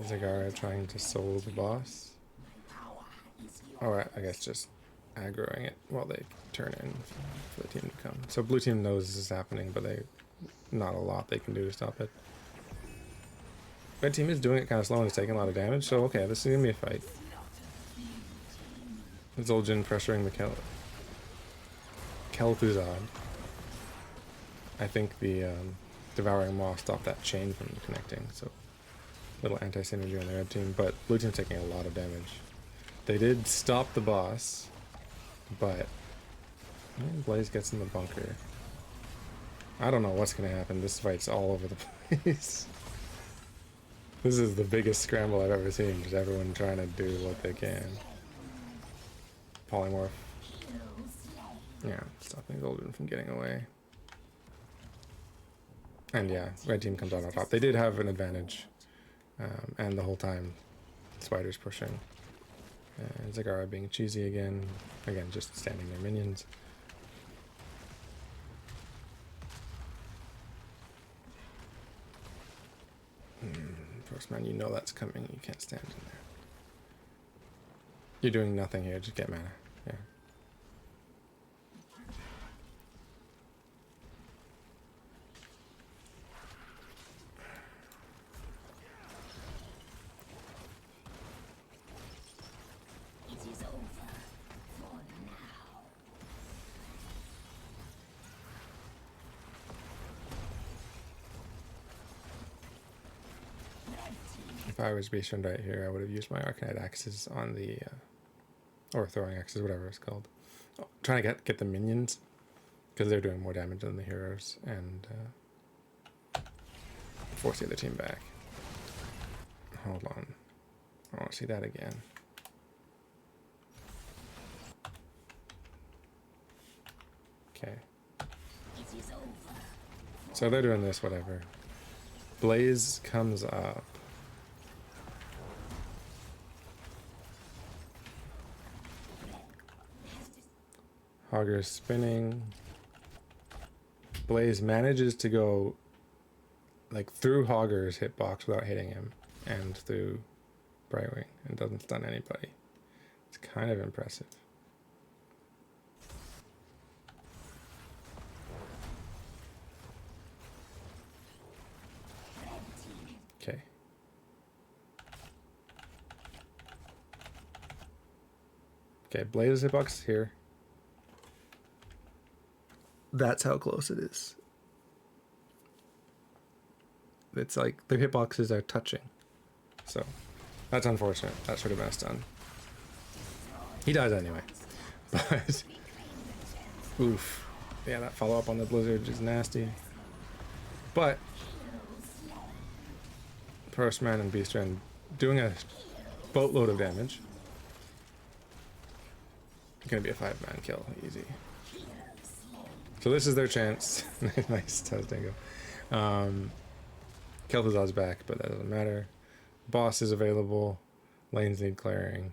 Speaker 1: Zagara trying to soul the boss. Or I guess just aggroing it while they turn in for the team to come. So blue team knows this is happening, but not a lot they can do to stop it. Red team is doing it kind of slow and is taking a lot of damage, so okay, this is gonna be a fight. Zul'jin pressuring the Kel'Thuzad. I think the Devouring Maw stopped that chain from connecting, so little anti-synergy on the red team, but blue team's taking a lot of damage. They did stop the boss, but Blaze gets in the bunker. I don't know what's gonna happen. This fight's all over the place. This is the biggest scramble I've ever seen, just everyone trying to do what they can. Polymorph. Yeah, stopping Golden from getting away. And yeah, red team comes out on top. They did have an advantage. And the whole time, Spider's pushing. And Zagara being cheesy again. Again, just standing their minions. Prostman, you know that's coming. You can't stand in there. You're doing nothing here. Just get mana. Yeah. If I was based on right here, I would have used my Arcanite axes on the, or throwing axes, whatever it's called. Oh, trying to get the minions, because they're doing more damage than the heroes, and force the other team back. Hold on. I want to see that again. Okay.
Speaker 2: It is over.
Speaker 1: So they're doing this, whatever. Blaze comes up. Hogger's spinning. Blaze manages to go like through Hogger's hitbox without hitting him, and through Brightwing, and doesn't stun anybody. It's kind of impressive. Okay. Okay, Blaze's hitbox here. That's how close it is. It's like the hitboxes are touching. So that's unfortunate. That should have been a stun. He dies anyway. But oof. Yeah, that follow up on the blizzard is nasty. But Prostman and Beastren doing a boatload of damage. Gonna be a 5-man kill, easy. So this is their chance. Nice Tazdango. Kel'Thuzad's back, but that doesn't matter. Boss is available. Lanes need clearing.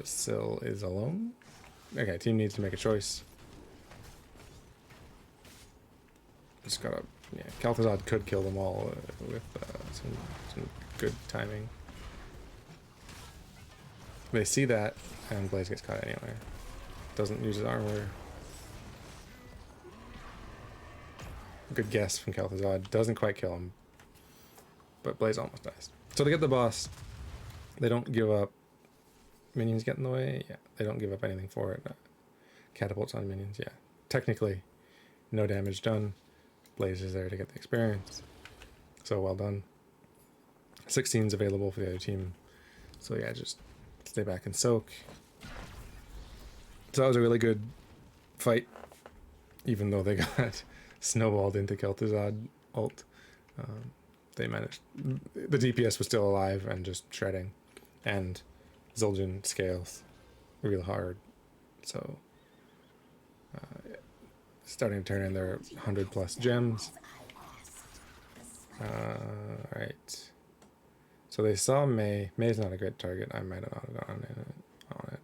Speaker 1: Syl is alone. Okay, team needs to make a choice. Just gotta, yeah. Kel'Thuzad could kill them all with some good timing. They see that, and Blaze gets caught anyway. Doesn't use his armor. Good guess from Kel'Thuzad. Doesn't quite kill him, but Blaze almost dies. So to get the boss, they don't give up. Minions get in the way. Yeah, they don't give up anything for it. Catapults on minions. Yeah, technically, no damage done. Blaze is there to get the experience. So well done. 16's available for the other team. So yeah, just stay back and soak. So that was a really good fight, even though they got snowballed into Kel'Thuzad ult. They managed. The DPS was still alive and just shredding, and Zul'jin scales real hard. So starting to turn in their 100+ gems. Right. So they saw Mei. Mei's not a great target. I might have not gone on it.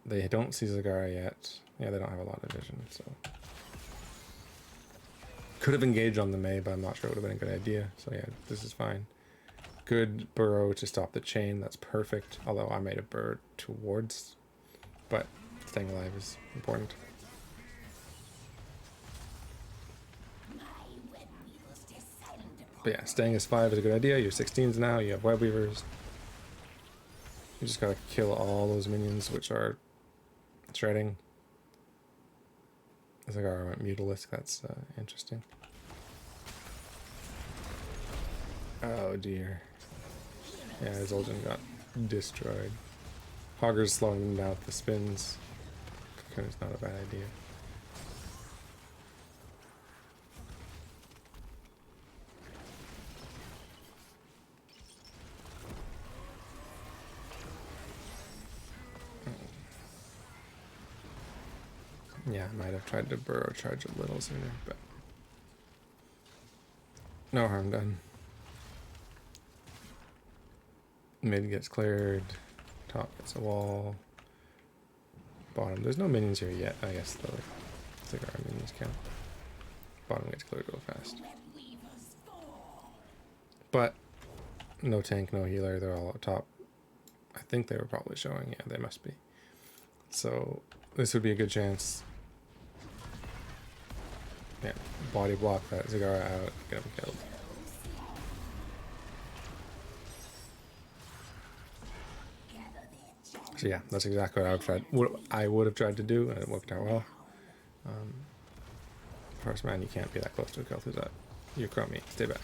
Speaker 1: They don't see Zagara yet. Yeah, they don't have a lot of vision, so. Could have engaged on the Mei, but I'm not sure it would have been a good idea. So yeah, this is fine. Good burrow to stop the chain. That's perfect. Although I made a burrow towards, but staying alive is important. But yeah, staying as 5 is a good idea. You're 16s now. You have web weavers. You just gotta kill all those minions, which are shredding. It's like our Mutalisk. That's interesting. Oh dear. Yeah, Zul'jin got destroyed. Hogger's slowing them down with the spins. It's not a bad idea. Yeah, I might have tried to burrow charge a little sooner, but no harm done. Mid gets cleared, top gets a wall, bottom. There's no minions here yet, I guess, though. It's like our minions count. Bottom gets cleared real fast. But no tank, no healer, they're all up top. I think they were probably showing, yeah, they must be. So this would be a good chance. Yeah, body block that Zagara out, get him killed. So yeah, that's exactly what I would have tried to do, and it worked out well. Prostman, you can't be that close to a Kel'Thuzad. You're crummy. Stay back.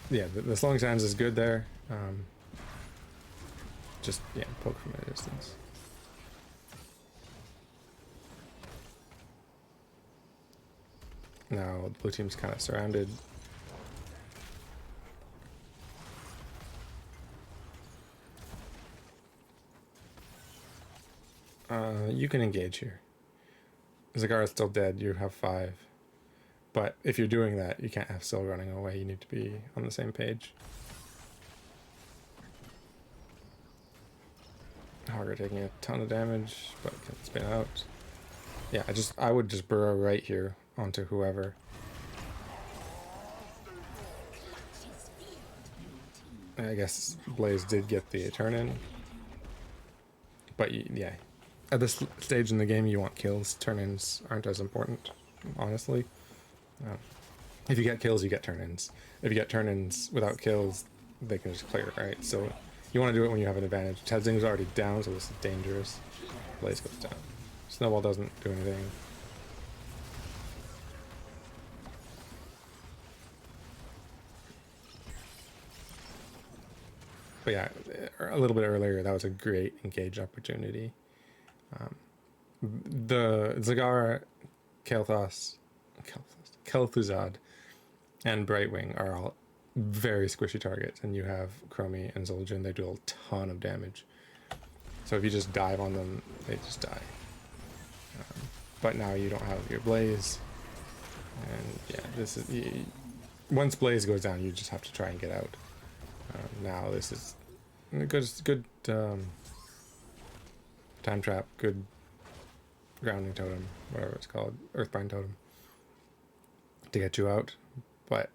Speaker 1: Yeah, the slowing sands is good there. Just yeah, poke from a distance. Now the blue team's kind of surrounded. You can engage here. Zagara's still dead, you have 5. But if you're doing that, you can't have Syl running away, you need to be on the same page. Hogger taking a ton of damage, but can spin out. Yeah, I would just burrow right here onto whoever. I guess Blaze did get the turn in. But yeah, at this stage in the game you want kills. Turn-ins aren't as important, honestly. If you get kills, you get turn-ins. If you get turn-ins without kills, they can just clear, right? So you want to do it when you have an advantage. Tedzing's already down, so this is dangerous. Blaze goes down. Snowball doesn't do anything. But yeah, a little bit earlier, that was a great engage opportunity. The Zagara, Kel'Thuzad, and Brightwing are all very squishy targets, and you have Chromie and Zul'jin. They do a ton of damage. So if you just dive on them, they just die. But now you don't have your Blaze, and yeah, this is once Blaze goes down, you just have to try and get out. Now this is good time trap, good grounding totem, whatever it's called, Earthbind totem, to get you out. But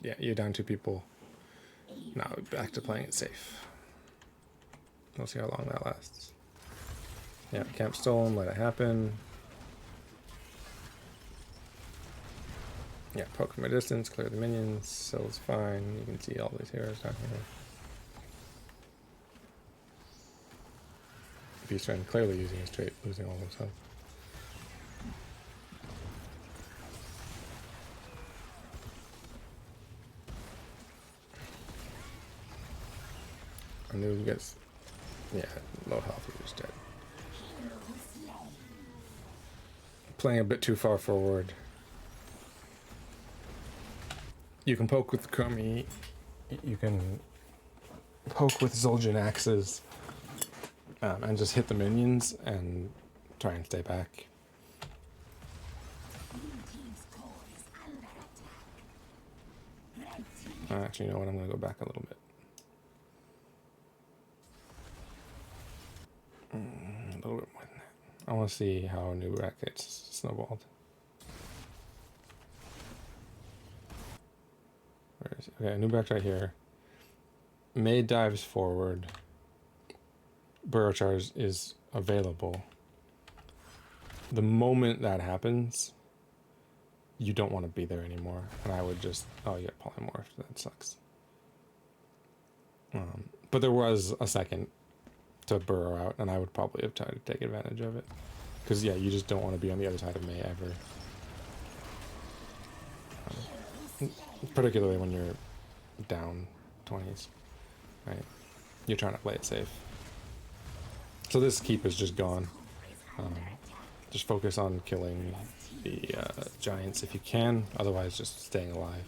Speaker 1: yeah, you're down 2 people. Now back to playing it safe. We'll see how long that lasts. Yeah, camp stolen, let it happen. Yeah, poke from a distance, clear the minions, Syl's fine. You can see all these heroes down here. Beastren clearly using his trait, losing all his health. Anu gets, yeah, low health, he's just dead. Playing a bit too far forward. You can poke with Chromie, you can poke with Zul'jin axes, and just hit the minions and try and stay back. Actually, you know what? I'm going to go back a little bit. A little bit more than that. I want to see how Nubrak gets snowballed. Where is he? Okay, Nubrak's right here. May dives forward. Burrow charge is available. The moment that happens, you don't want to be there anymore. And I would just, oh, you get polymorphed. That sucks. But there was a second to burrow out, and I would probably have tried to take advantage of it. Because, yeah, you just don't want to be on the other side of May ever. Particularly when you're down 20s, right? You're trying to play it safe. So this keep is just gone. Just focus on killing the giants if you can, otherwise just staying alive.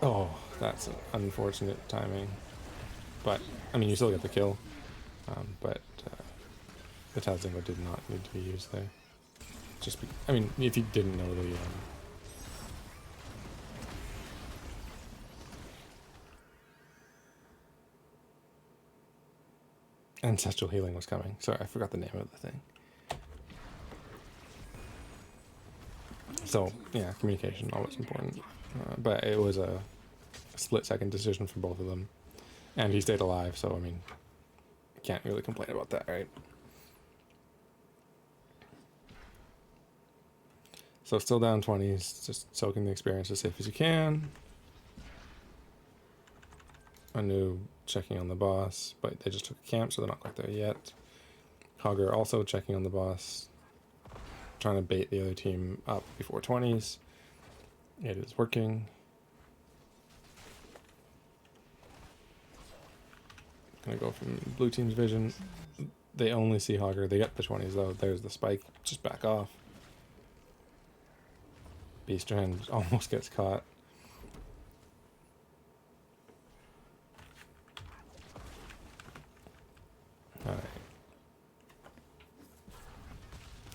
Speaker 1: Oh, that's an unfortunate timing. But, I mean, you still get the kill. But the Tazingo did not need to be used there. Just I mean, if you didn't know the... ancestral healing was coming. Sorry, I forgot the name of the thing. So, yeah, communication, always important. But it was a split-second decision for both of them. And he stayed alive, so, I mean, can't really complain about that, right? So still down 20s, just soaking the experience as safe as you can. Anu checking on the boss, but they just took a camp, so they're not quite there yet. Hogger also checking on the boss, trying to bait the other team up before 20s. It is working. Gonna go from blue team's vision. They only see Hogger. They get the 20s though. There's the spike. Just back off. Beastren almost gets caught.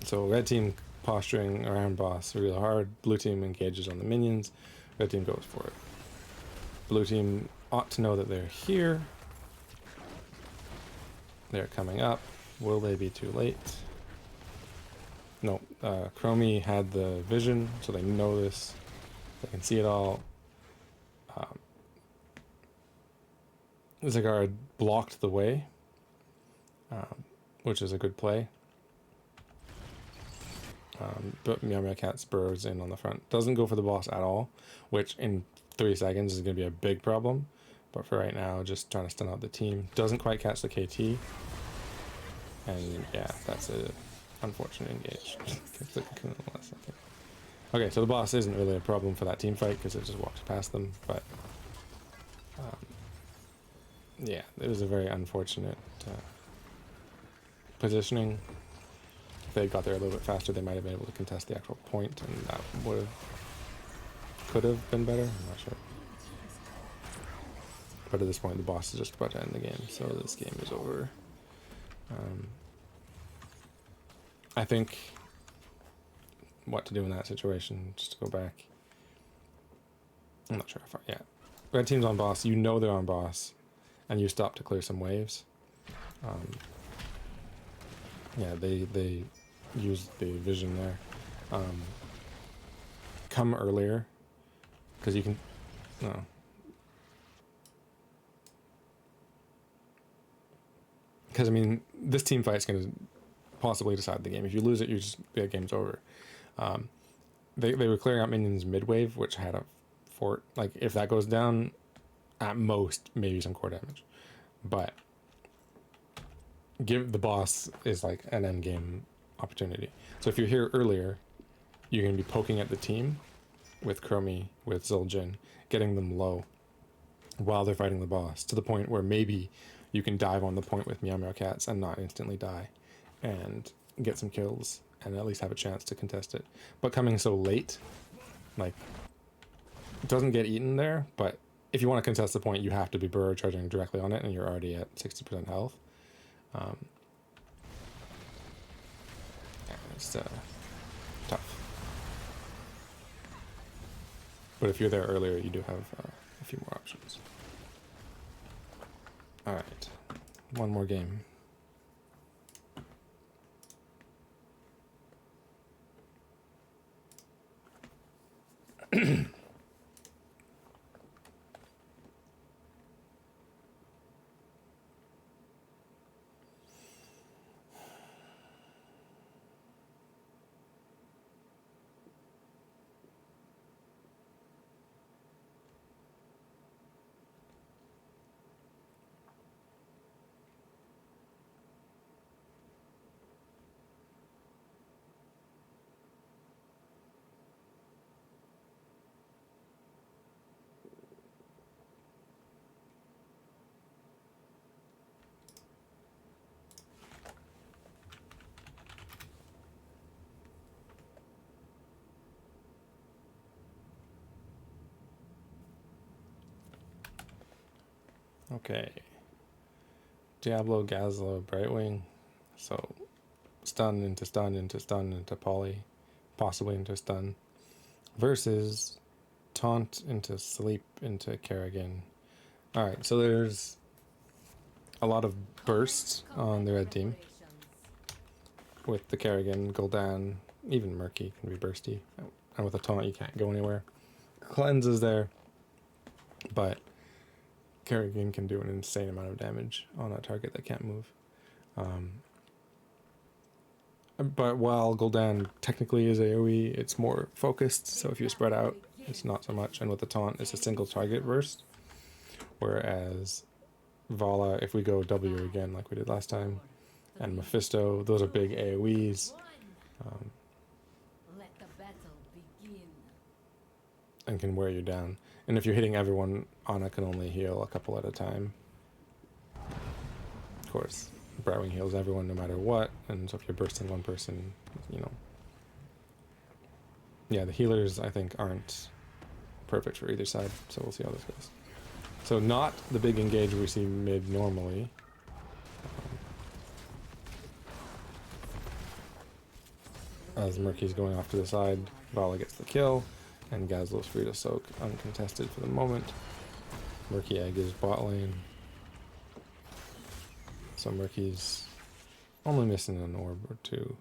Speaker 1: So red team posturing around boss real hard. Blue team engages on the minions. Red team goes for it. Blue team ought to know that they're here. They're coming up. Will they be too late? No. Chromie had the vision, so they know this. They can see it all. Zygarde blocked the way, which is a good play. But Meow Meow Cat spurs in on the front. Doesn't go for the boss at all, which in 3 seconds is going to be a big problem. But for right now, just trying to stun out the team. Doesn't quite catch the KT. And yeah, that's a unfortunate engage. Okay, so the boss isn't really a problem for that team fight because it just walks past them. But yeah, it was a very unfortunate positioning. If they got there a little bit faster, they might have been able to contest the actual point, and that could have been better. I'm not sure. But at this point, the boss is just about to end the game, so this game is over. I think what to do in that situation, just to go back. I'm not sure how far. Yeah, red team's on boss. You know they're on boss, and you stop to clear some waves. Yeah, they use the vision there. Come earlier, because you can. No. Because I mean, this team fight's going to possibly decide the game. If you lose it, the game's over. They were clearing out minions mid-wave, which had a fort. Like, if that goes down, at most, maybe some core damage. But give the boss is like an end game opportunity. So if you're here earlier, you're going to be poking at the team with Chromie, with Zul'jin, getting them low while they're fighting the boss, to the point where maybe you can dive on the point with Meow Meow Cats and not instantly die, and get some kills, and at least have a chance to contest it. But coming so late, like, it doesn't get eaten there, but if you want to contest the point, you have to be burrow charging directly on it, and you're already at 60% health. Yeah, it's tough. But if you're there earlier, you do have a few more options. Alright, one more game. Okay. Diablo, Gazlo, Brightwing. So, stun into stun into stun into poly, possibly into stun. Versus taunt into sleep into Kerrigan. Alright, so there's a lot of bursts on the red team. With the Kerrigan, Gul'dan, even Murky can be bursty. And with a taunt, you can't go anywhere. Cleanse is there, but Kerrigan can do an insane amount of damage on a target that can't move. But while Gul'dan technically is AoE, it's more focused, so if you spread out, it's not so much. And with the taunt, it's a single target burst. Whereas Vala, if we go W again like we did last time, and Mephisto, those are big AoEs. And can wear you down. And if you're hitting everyone, Ana can only heal a couple at a time. Of course, Brightwing heals everyone no matter what, and so if you're bursting one person, you know. Yeah, the healers, I think, aren't perfect for either side, so we'll see how this goes. So not the big engage we see mid normally. As Murky's going off to the side, Vala gets the kill, and Gazlo's free to soak uncontested for the moment. Murky Egg is bot lane. So Murky's only missing an orb or two.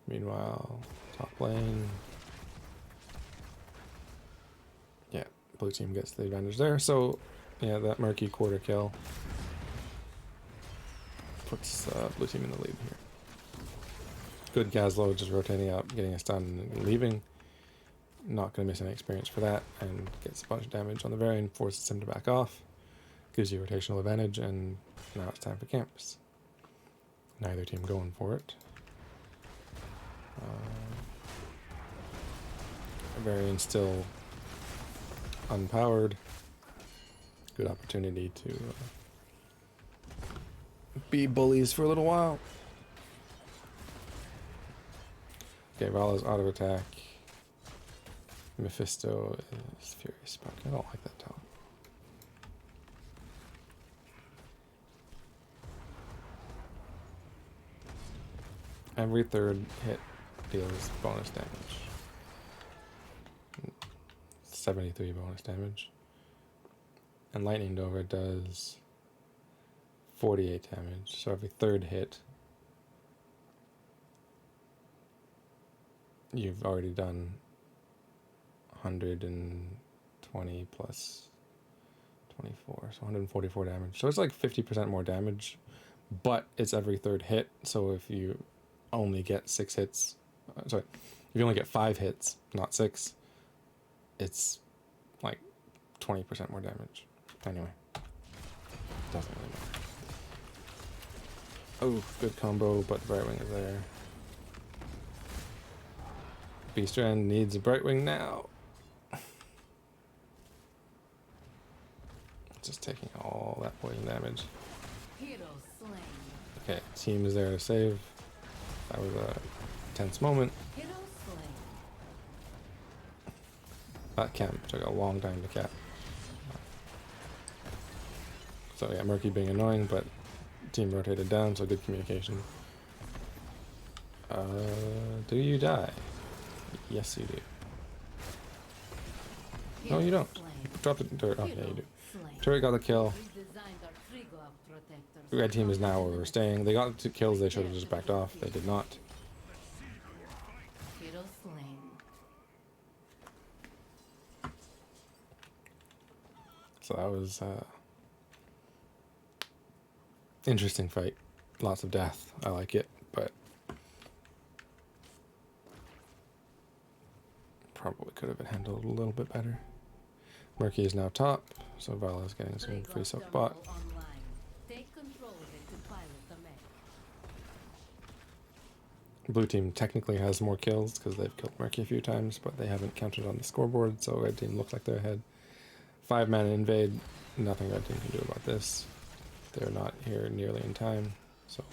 Speaker 1: Meanwhile, top lane. Yeah, blue team gets the advantage there. So, yeah, that Murky quarter kill puts blue team in the lead here. Good Gazlo just rotating up, getting a stun and leaving. Not going to miss any experience for that, and gets a bunch of damage on the Varian, forces him to back off. Gives you rotational advantage, and now it's time for camps. Neither team going for it. Varian still unpowered. Good opportunity to be bullies for a little while. Okay, Vala's out of attack. Mephisto is Furious Spark. I don't like that talent. Every third hit deals bonus damage. 73 bonus damage. And Lightning Dover does 48 damage. So every third hit, you've already done 120 plus 24, so 144 damage. So it's like 50% more damage, but it's every third hit. So if you only get 6 hits, if you only get 5 hits, not 6, it's like 20% more damage. Anyway, doesn't really matter. Oh, good combo, but Brightwing is there. Beastran needs a Brightwing now. Just taking all that poison damage. Okay, team is there to save. That was a tense moment. That camp took a long time to cap. So yeah, Murky being annoying, but team rotated down, so good communication. Do you die? Yes, you do. No, you don't. Drop the dirt. Oh, yeah, you do. Turret got the kill. Red team is now where we're staying. They got 2 kills. They should have just backed off. They did not. So that was interesting fight. Lots of death. I like it, but probably could have been handled a little bit better. Murky is now top, so Vala is getting some free soak bot. Blue team technically has more kills because they've killed Murky a few times, but they haven't counted on the scoreboard, so red team look like they're ahead. 5-man invade, nothing red team can do about this. They're not here nearly in time, so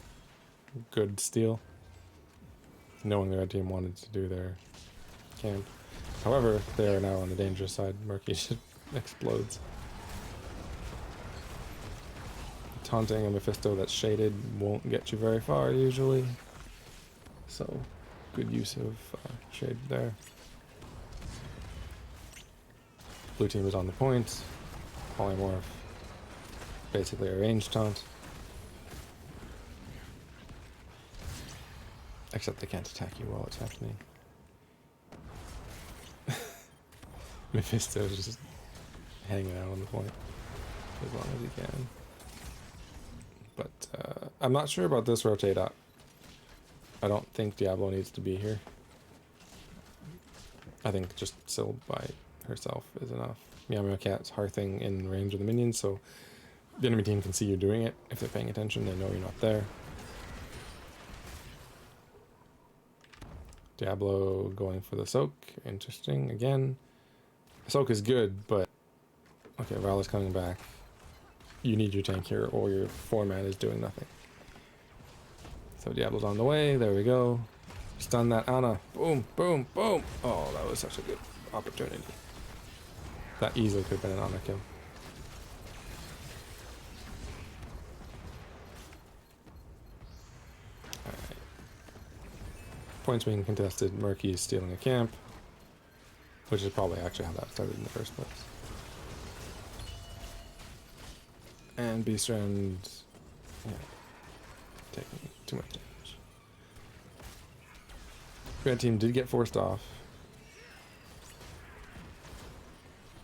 Speaker 1: good steal. Knowing the red team wanted to do their camp. However, they are now on the dangerous side. Murky explodes. Taunting a Mephisto that's shaded won't get you very far usually. So, good use of shade there. Blue team is on the point. Polymorph. Basically a ranged taunt. Except they can't attack you while it's happening. Mephisto is just hanging out on the point as long as he can. But I'm not sure about this rotate up. I don't think Diablo needs to be here. I think just Syl by herself is enough. Meow Meow Cat's hearthing in range of the minions, so the enemy team can see you doing it. If they're paying attention, they know you're not there. Diablo going for the soak. Interesting. Again, soak is good, but okay, Vala's coming back. You need your tank here, or your 4-man is doing nothing. So Diablo's on the way. There we go. Stun that Ana. Boom, boom, boom. Oh, that was such a good opportunity. That easily could have been an Ana kill. Alright. Points being contested. Murky is stealing a camp, which is probably actually how that started in the first place. And Beastrand, yeah, taking too much damage. Red team did get forced off,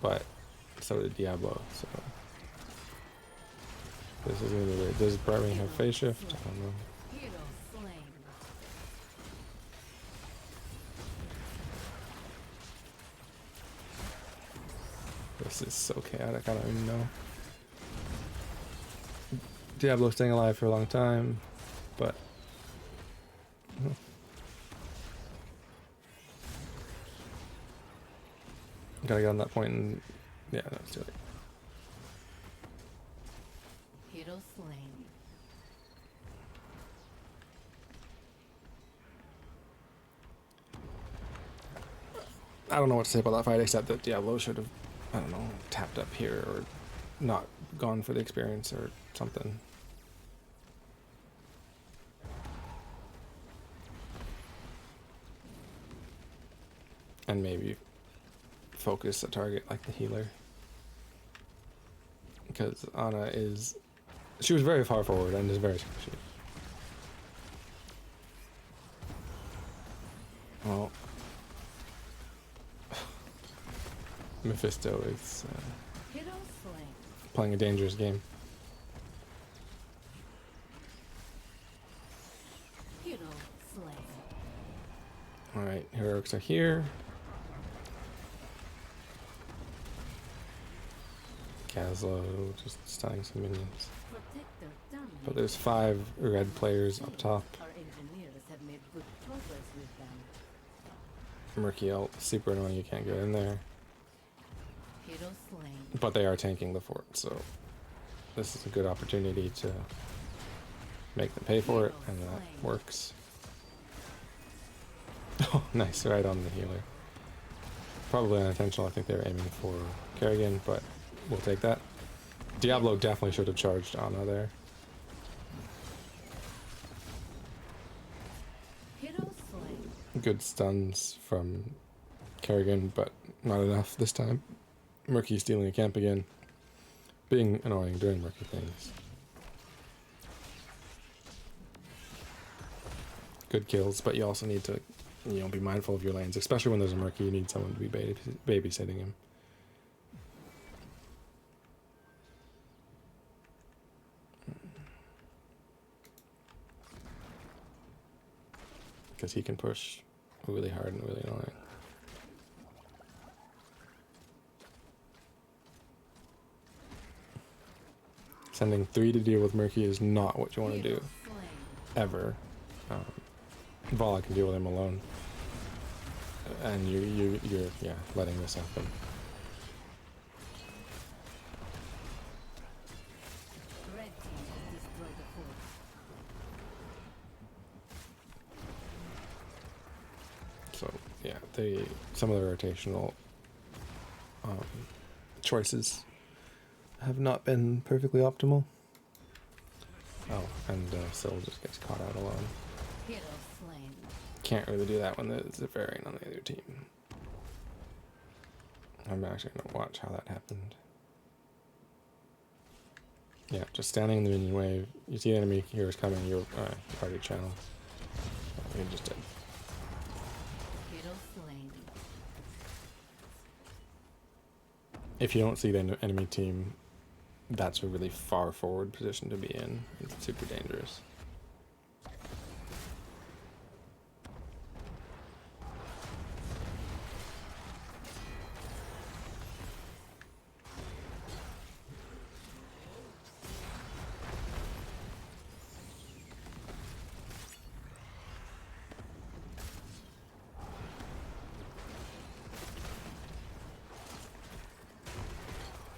Speaker 1: but so did Diablo. So this is gonna be weird. Does Brightwing have phase shift? I don't know. This is so chaotic. I don't even know. Diablo staying alive for a long time, but gotta get on that point and yeah, that's too late.
Speaker 4: Hero slain.
Speaker 1: I don't know what to say about that fight except that Diablo should have, I don't know, tapped up here or not gone for the experience or something. And maybe focus a target like the healer. Because Ana is... She was very far forward and is very squishy. Well... Mephisto is playing a dangerous game. Alright, heroics are here. Caslo just stunning some minions. But there's 5 red players up top. Murky ult, super annoying, you can't get in there. But they are tanking the fort, so this is a good opportunity to make them pay for it, and that works. Oh, nice, right on the healer. Probably unintentional, I think they were aiming for Kerrigan, but we'll take that. Diablo definitely should have charged Ana there. Good stuns from Kerrigan, but not enough this time. Murky stealing a camp again. Being annoying, doing Murky things. Good kills, but you also need to, you know, be mindful of your lanes, especially when there's a Murky. You need someone to be babysitting him. Because he can push really hard and really annoying. Sending 3 to deal with Murky is not what you want to do, ever. Vala can deal with him alone, and you're yeah, letting this happen. So yeah, some of the rotational choices have not been perfectly optimal. Oh, and Syl just gets caught out alone. Can't really do that when there's a variant on the other team. I'm actually going to watch how that happened. Yeah, just standing in the minion wave. You see enemy heroes coming, you're part of your channel. You just did. If you don't see the enemy team, that's a really far forward position to be in. It's super dangerous.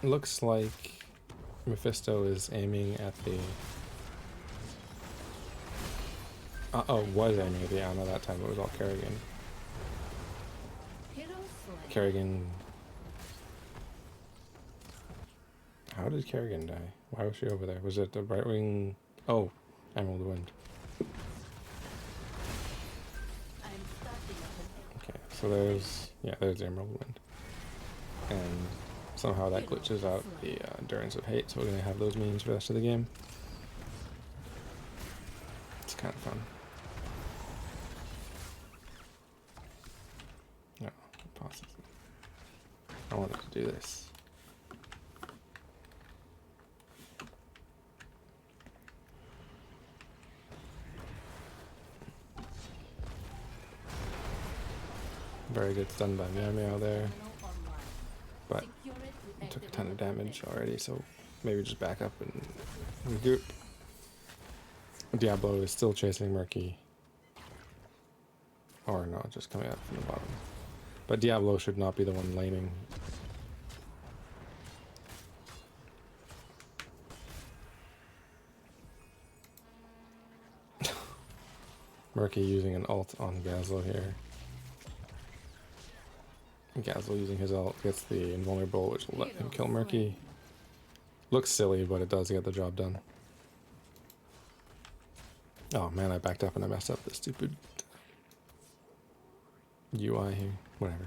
Speaker 1: Looks like Mephisto is aiming at the... was aiming at the Ana that time. It was all Kerrigan. Kerrigan... How did Kerrigan die? Why was she over there? Was it the Brightwing... Oh, Emerald Wind. So there's, yeah, there's the Emerald Wind. And somehow that glitches out the Endurance of Hate, so we're going to have those means for the rest of the game. It's kind of fun. No, process. I wanted to do this. Very good stun by Meow Meow there, but it took a ton of damage already, so maybe just back up and regroup. Diablo is still chasing Murky. Or no, just coming out from the bottom. But Diablo should not be the one laning. Murky using an ult on Gazlo here. Gazlo using his ult gets the invulnerable, which will let him kill Murky. Looks silly, but it does get the job done. Oh man, I backed up and I messed up the stupid UI here. Whatever.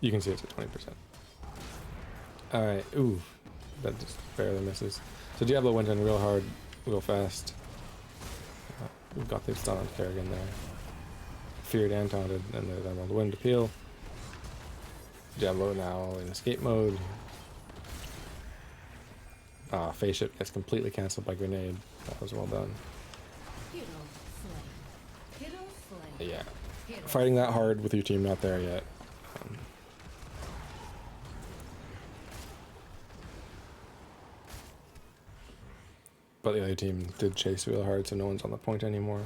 Speaker 1: You can see it's at 20%. Alright, ooh. That just barely misses. So Diablo went in real hard, real fast. We've got the stun on Kerrigan there. Feared and taunted, and there's Emerald Wind to peel. Diablo now in escape mode. Phase Shift gets completely cancelled by Grenade. That was well done. Yeah. Fighting that hard with your team not there yet. But the other team did chase real hard, so no one's on the point anymore.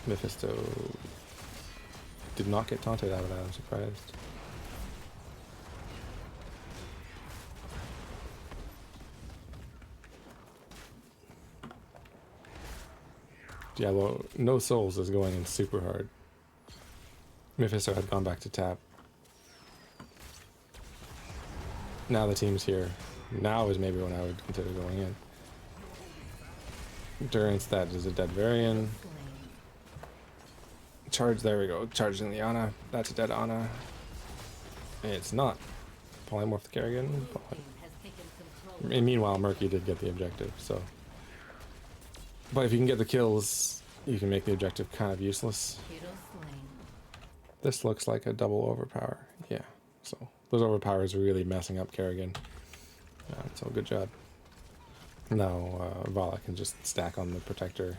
Speaker 1: Mephisto did not get taunted out of that, I'm surprised. Diablo, no souls is going in super hard. Mephisto had gone back to tap. Now the team's here. Now is maybe when I would consider going in. Endurance, that is a dead Varian. Charge, there we go. Charging the Ana. That's a dead Ana. It's not. Polymorph the Kerrigan. And meanwhile, Murky did get the objective, so. But if you can get the kills, you can make the objective kind of useless. This looks like a double overpower. Yeah, so those overpowers are really messing up Kerrigan. So good job. Now Vala can just stack on the protector.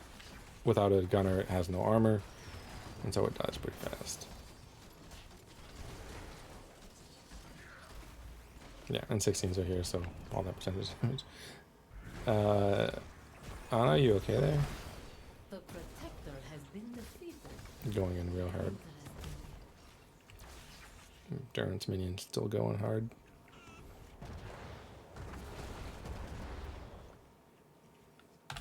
Speaker 1: Without a gunner, it has no armor, and so it dies pretty fast. Yeah, and 16s are here, so all that percentage damage. Ana, you okay there?
Speaker 4: The protector has been defeated.
Speaker 1: Going in real hard. Durance minion still going hard.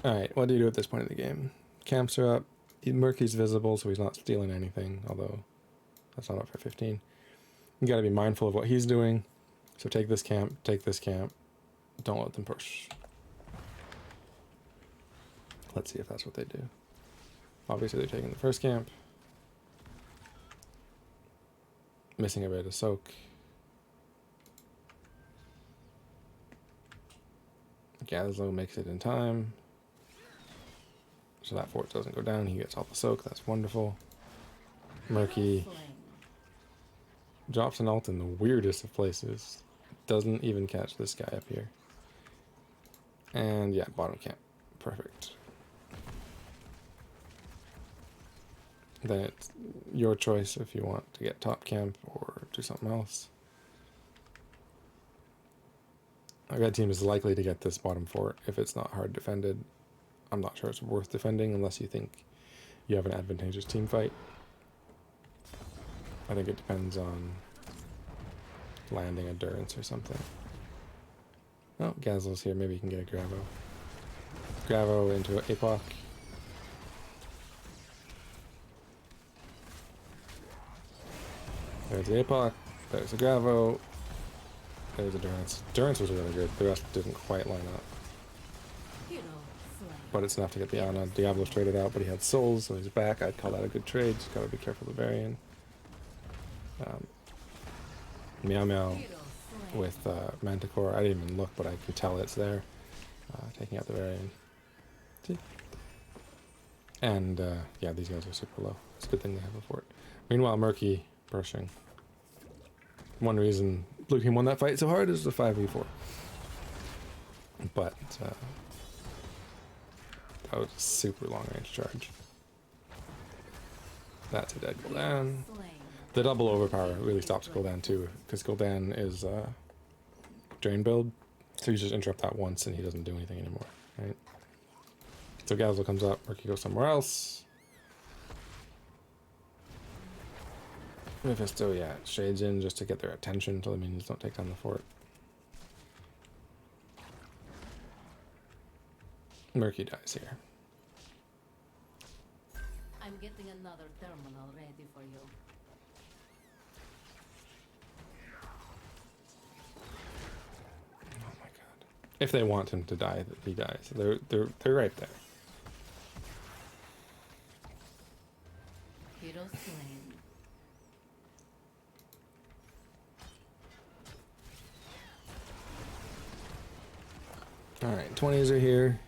Speaker 1: Alright, what do you do at this point in the game? Camps are up. Murky's visible, so he's not stealing anything, although that's not up for 15. You gotta be mindful of what he's doing. So take this camp, don't let them push. Let's see if that's what they do. Obviously they're taking the first camp. Missing a bit of soak. Gazlo makes it in time. So that fort doesn't go down, he gets all the soak, that's wonderful. Murky drops an ult in the weirdest of places. Doesn't even catch this guy up here. And yeah, bottom camp. Perfect. Then it's your choice if you want to get top camp or do something else. Our red team is likely to get this bottom fort if it's not hard defended. I'm not sure it's worth defending unless you think you have an advantageous team fight. I think it depends on landing endurance or something. Oh, Gazlo's here. Maybe you can get a Gravo. Gravo into APOC. There's the APOC. There's a Gravo. There's a Durance. Durance was really good. The rest didn't quite line up. but it's enough to get the Ana. Diablo's traded out, but he had souls, so he's back. I'd call that a good trade. Just gotta be careful of the Varian. Meow Meow
Speaker 4: Hero slain.
Speaker 1: with Manticore. I didn't even look, but I can tell it's there. Taking out the Varian. See? And yeah, these guys are super low. It's a good thing they have a fort. Meanwhile, Murky brushing. One reason Blue Team won that fight so hard is the 5v4. But that was a super long range charge. That's a dead Gul'dan.
Speaker 4: Slain.
Speaker 1: The double overpower really stops Gul'dan too, because Gul'dan is drain build, so you just interrupt that once and he doesn't do anything anymore, right? So Gazelle comes up, Murky goes somewhere else. Mephisto, yeah, shades in just to get their attention until the minions don't take down the fort. Murky dies here.
Speaker 4: I'm getting another terminal ready for you.
Speaker 1: Oh my god. If they want him to die, he dies. They're right there.
Speaker 4: Hero slain.
Speaker 1: Alright, 20s are here.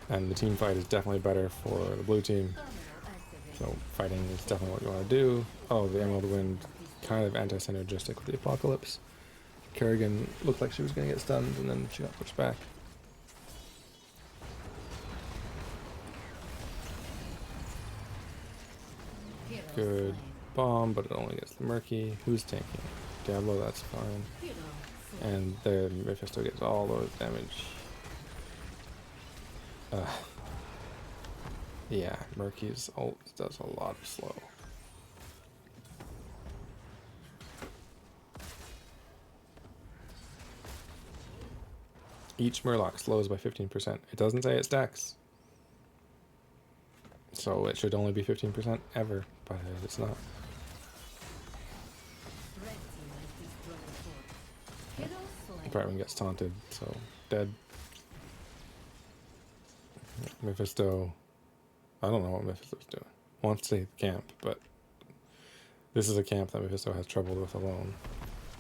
Speaker 1: And the team fight is definitely better for the blue team.
Speaker 4: Terminal activated.
Speaker 1: So fighting is definitely what you want to do. Oh, the Emerald Wind, kind of anti-synergistic with the Apocalypse. Kerrigan looked like she was going to get stunned, and then she got pushed back.
Speaker 4: Hero
Speaker 1: Good
Speaker 4: slain.
Speaker 1: bomb, but it only gets the Murky. Who's tanking? Diablo, that's fine.
Speaker 4: Hero slain.
Speaker 1: And the Mephisto gets all those damage. Yeah, Murky's ult does a lot of slow. Each Murloc slows by 15%. It doesn't say it stacks. So it should only be 15% ever, but it's not.
Speaker 4: Red team has destroyed the fort. Hero slain.
Speaker 1: Brightwing gets taunted, so dead. Mephisto, I don't know what Mephisto's doing. Wants to take the camp, but this is a camp that Mephisto has trouble with alone.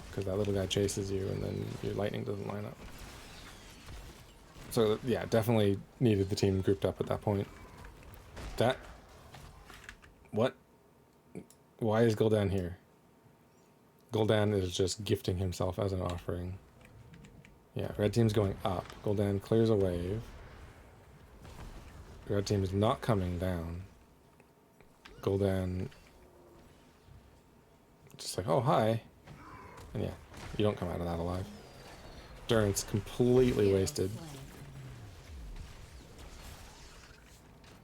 Speaker 1: Because that little guy chases you and then your lightning doesn't line up. So yeah, definitely needed the team grouped up at that point. That... What? Why is Gul'dan here? Gul'dan is just gifting himself as an offering. Yeah, red team's going up. Gul'dan clears a wave. Red team is not coming down. Gul'dan just like, oh, hi. And yeah, you don't come out of that alive. Durance completely
Speaker 4: Hero
Speaker 1: wasted.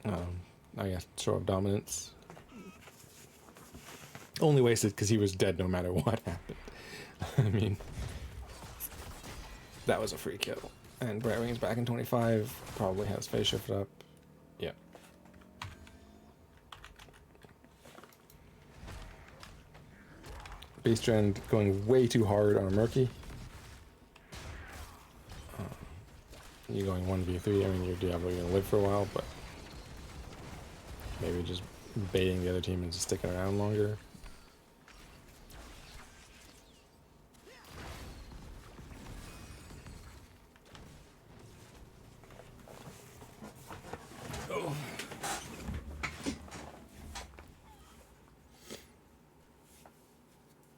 Speaker 4: slain.
Speaker 1: I guess show of dominance. Only wasted because he was dead no matter what happened. I mean, that was a free kill. And Brightwing's back in 25. Probably has phase shift up. Yeah. Beast Trend going way too hard on a Murky. You're going 1v3. I mean, you're Diablo, you're gonna live for a while, but maybe just baiting the other team into sticking around longer.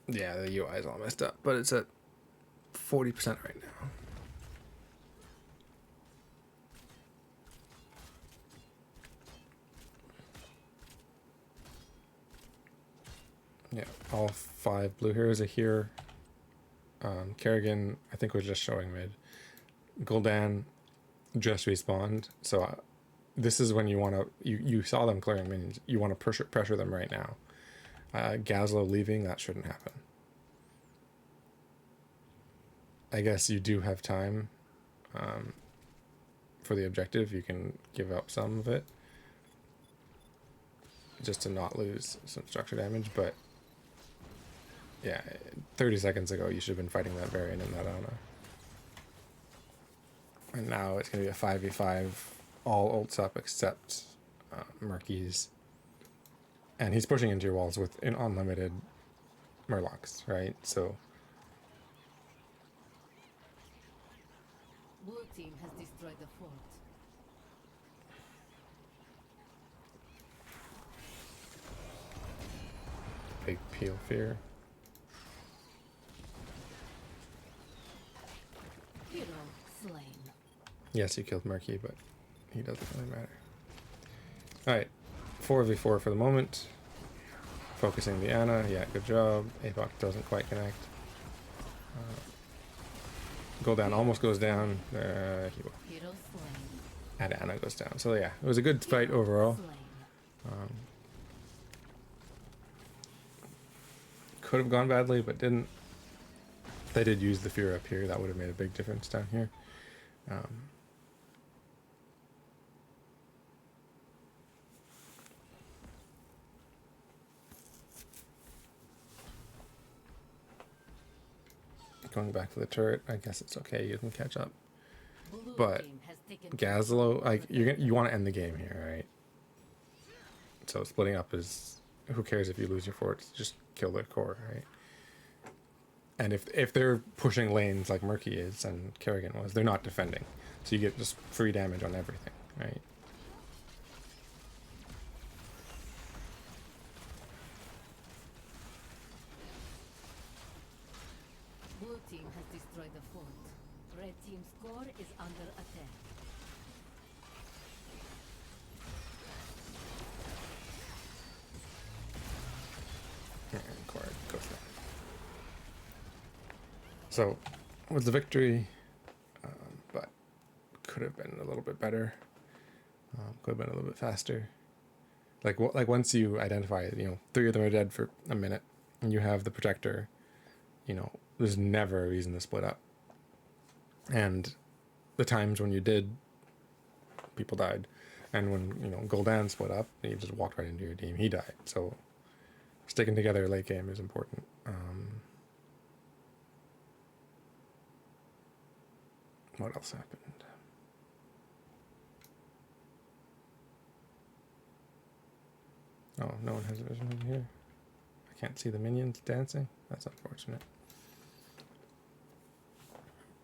Speaker 1: Yeah, the UI is all messed up, but it's at 40% right now. Yeah, all 5 blue heroes are here. Kerrigan, I think, was just showing mid. Gul'dan just respawned, so this is when you want to... You saw them clearing minions. You want to pressure them right now. Gazlo leaving, that shouldn't happen. I guess you do have time for the objective. You can give up some of it just to not lose some structure damage, but yeah, 30 seconds ago you should have been fighting that Varian and that Ana. And now it's going to be a 5v5 all ults up except Murky's. And he's pushing into your walls with an unlimited Murlocs, right? So
Speaker 4: Blue team has destroyed the fort.
Speaker 1: big peel fear.
Speaker 4: Hero slain.
Speaker 1: Yes, you killed Murky, but he doesn't really matter. Alright, 4v4 for the moment. Focusing the Ana, yeah, good job. Apoc doesn't quite connect. Gul'dan almost goes down. He will.
Speaker 4: Hero slain.
Speaker 1: And Ana goes down. So yeah, it was a good fight overall.
Speaker 4: Slain.
Speaker 1: Could have gone badly, but didn't. They did use the fear up here. That would have made a big difference down here. Going back to the turret, I guess it's okay. You can catch up.
Speaker 4: Blue
Speaker 1: But
Speaker 4: team has taken
Speaker 1: Gazlo, like you want to end the game here, right? So splitting up is, who cares if you lose your forts? Just kill their core, right? And if they're pushing lanes like Murky is and Kerrigan was, they're not defending, so you get just free damage on everything, right?
Speaker 4: Blue team has destroyed the fort. Red team's core is under attack.
Speaker 1: And core goes down. So, was the victory, but could have been a little bit better. Could have been a little bit faster. Like once you identify, 3 of them are dead for a minute, and you have the protector, there's never a reason to split up. And the times when you did, people died. And when, Gul'dan split up, you just walked right into your team. He died. So sticking together late game is important. What else happened? Oh, no one has a vision over here. I can't see the minions dancing. That's unfortunate.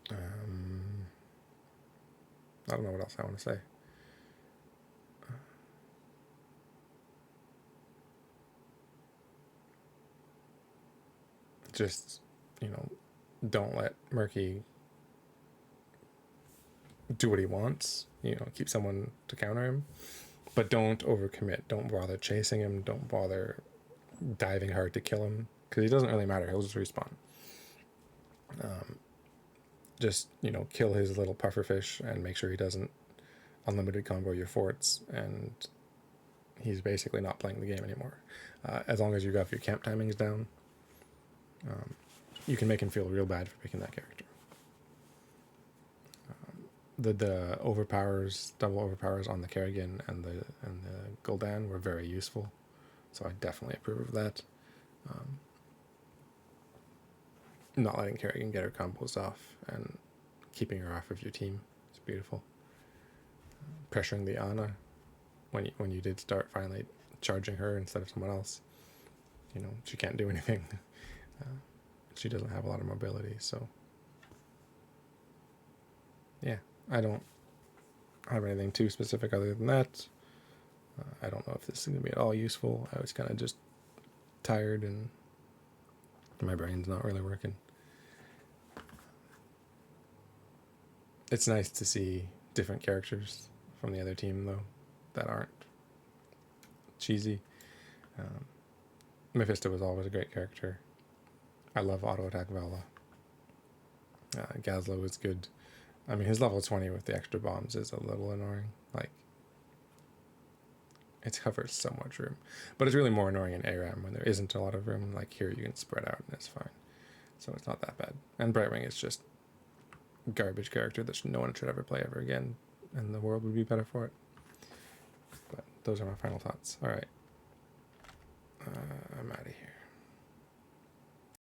Speaker 1: I don't know what else I want to say. Just, don't let Murky do what he wants. Keep someone to counter him. But don't overcommit. Don't bother chasing him. Don't bother diving hard to kill him. Because he doesn't really matter. He'll just respawn. Just, kill his little pufferfish and make sure he doesn't unlimited combo your forts. And he's basically not playing the game anymore. As long as you got your camp timings down, you can make him feel real bad for picking that character. The double overpowers on the Kerrigan and the Gul'dan were very useful, so I definitely approve of that. Not letting Kerrigan get her combos off and keeping her off of your team is beautiful. Pressuring the Ana when you did start finally charging her instead of someone else. She can't do anything. She doesn't have a lot of mobility, so yeah. I don't have anything too specific other than that. I don't know if this is going to be at all useful. I was kind of just tired and my brain's not really working. It's nice to see different characters from the other team, though, that aren't cheesy. Mephisto was always a great character. I love auto attack Vela. Gazlo is good. I mean, his level 20 with the extra bombs is a little annoying. It covers so much room. But it's really more annoying in ARAM when there isn't a lot of room. Like here, you can spread out and it's fine. So it's not that bad. And Brightwing is just a garbage character that no one should ever play ever again. And the world would be better for it. But those are my final thoughts. All right. I'm out of here.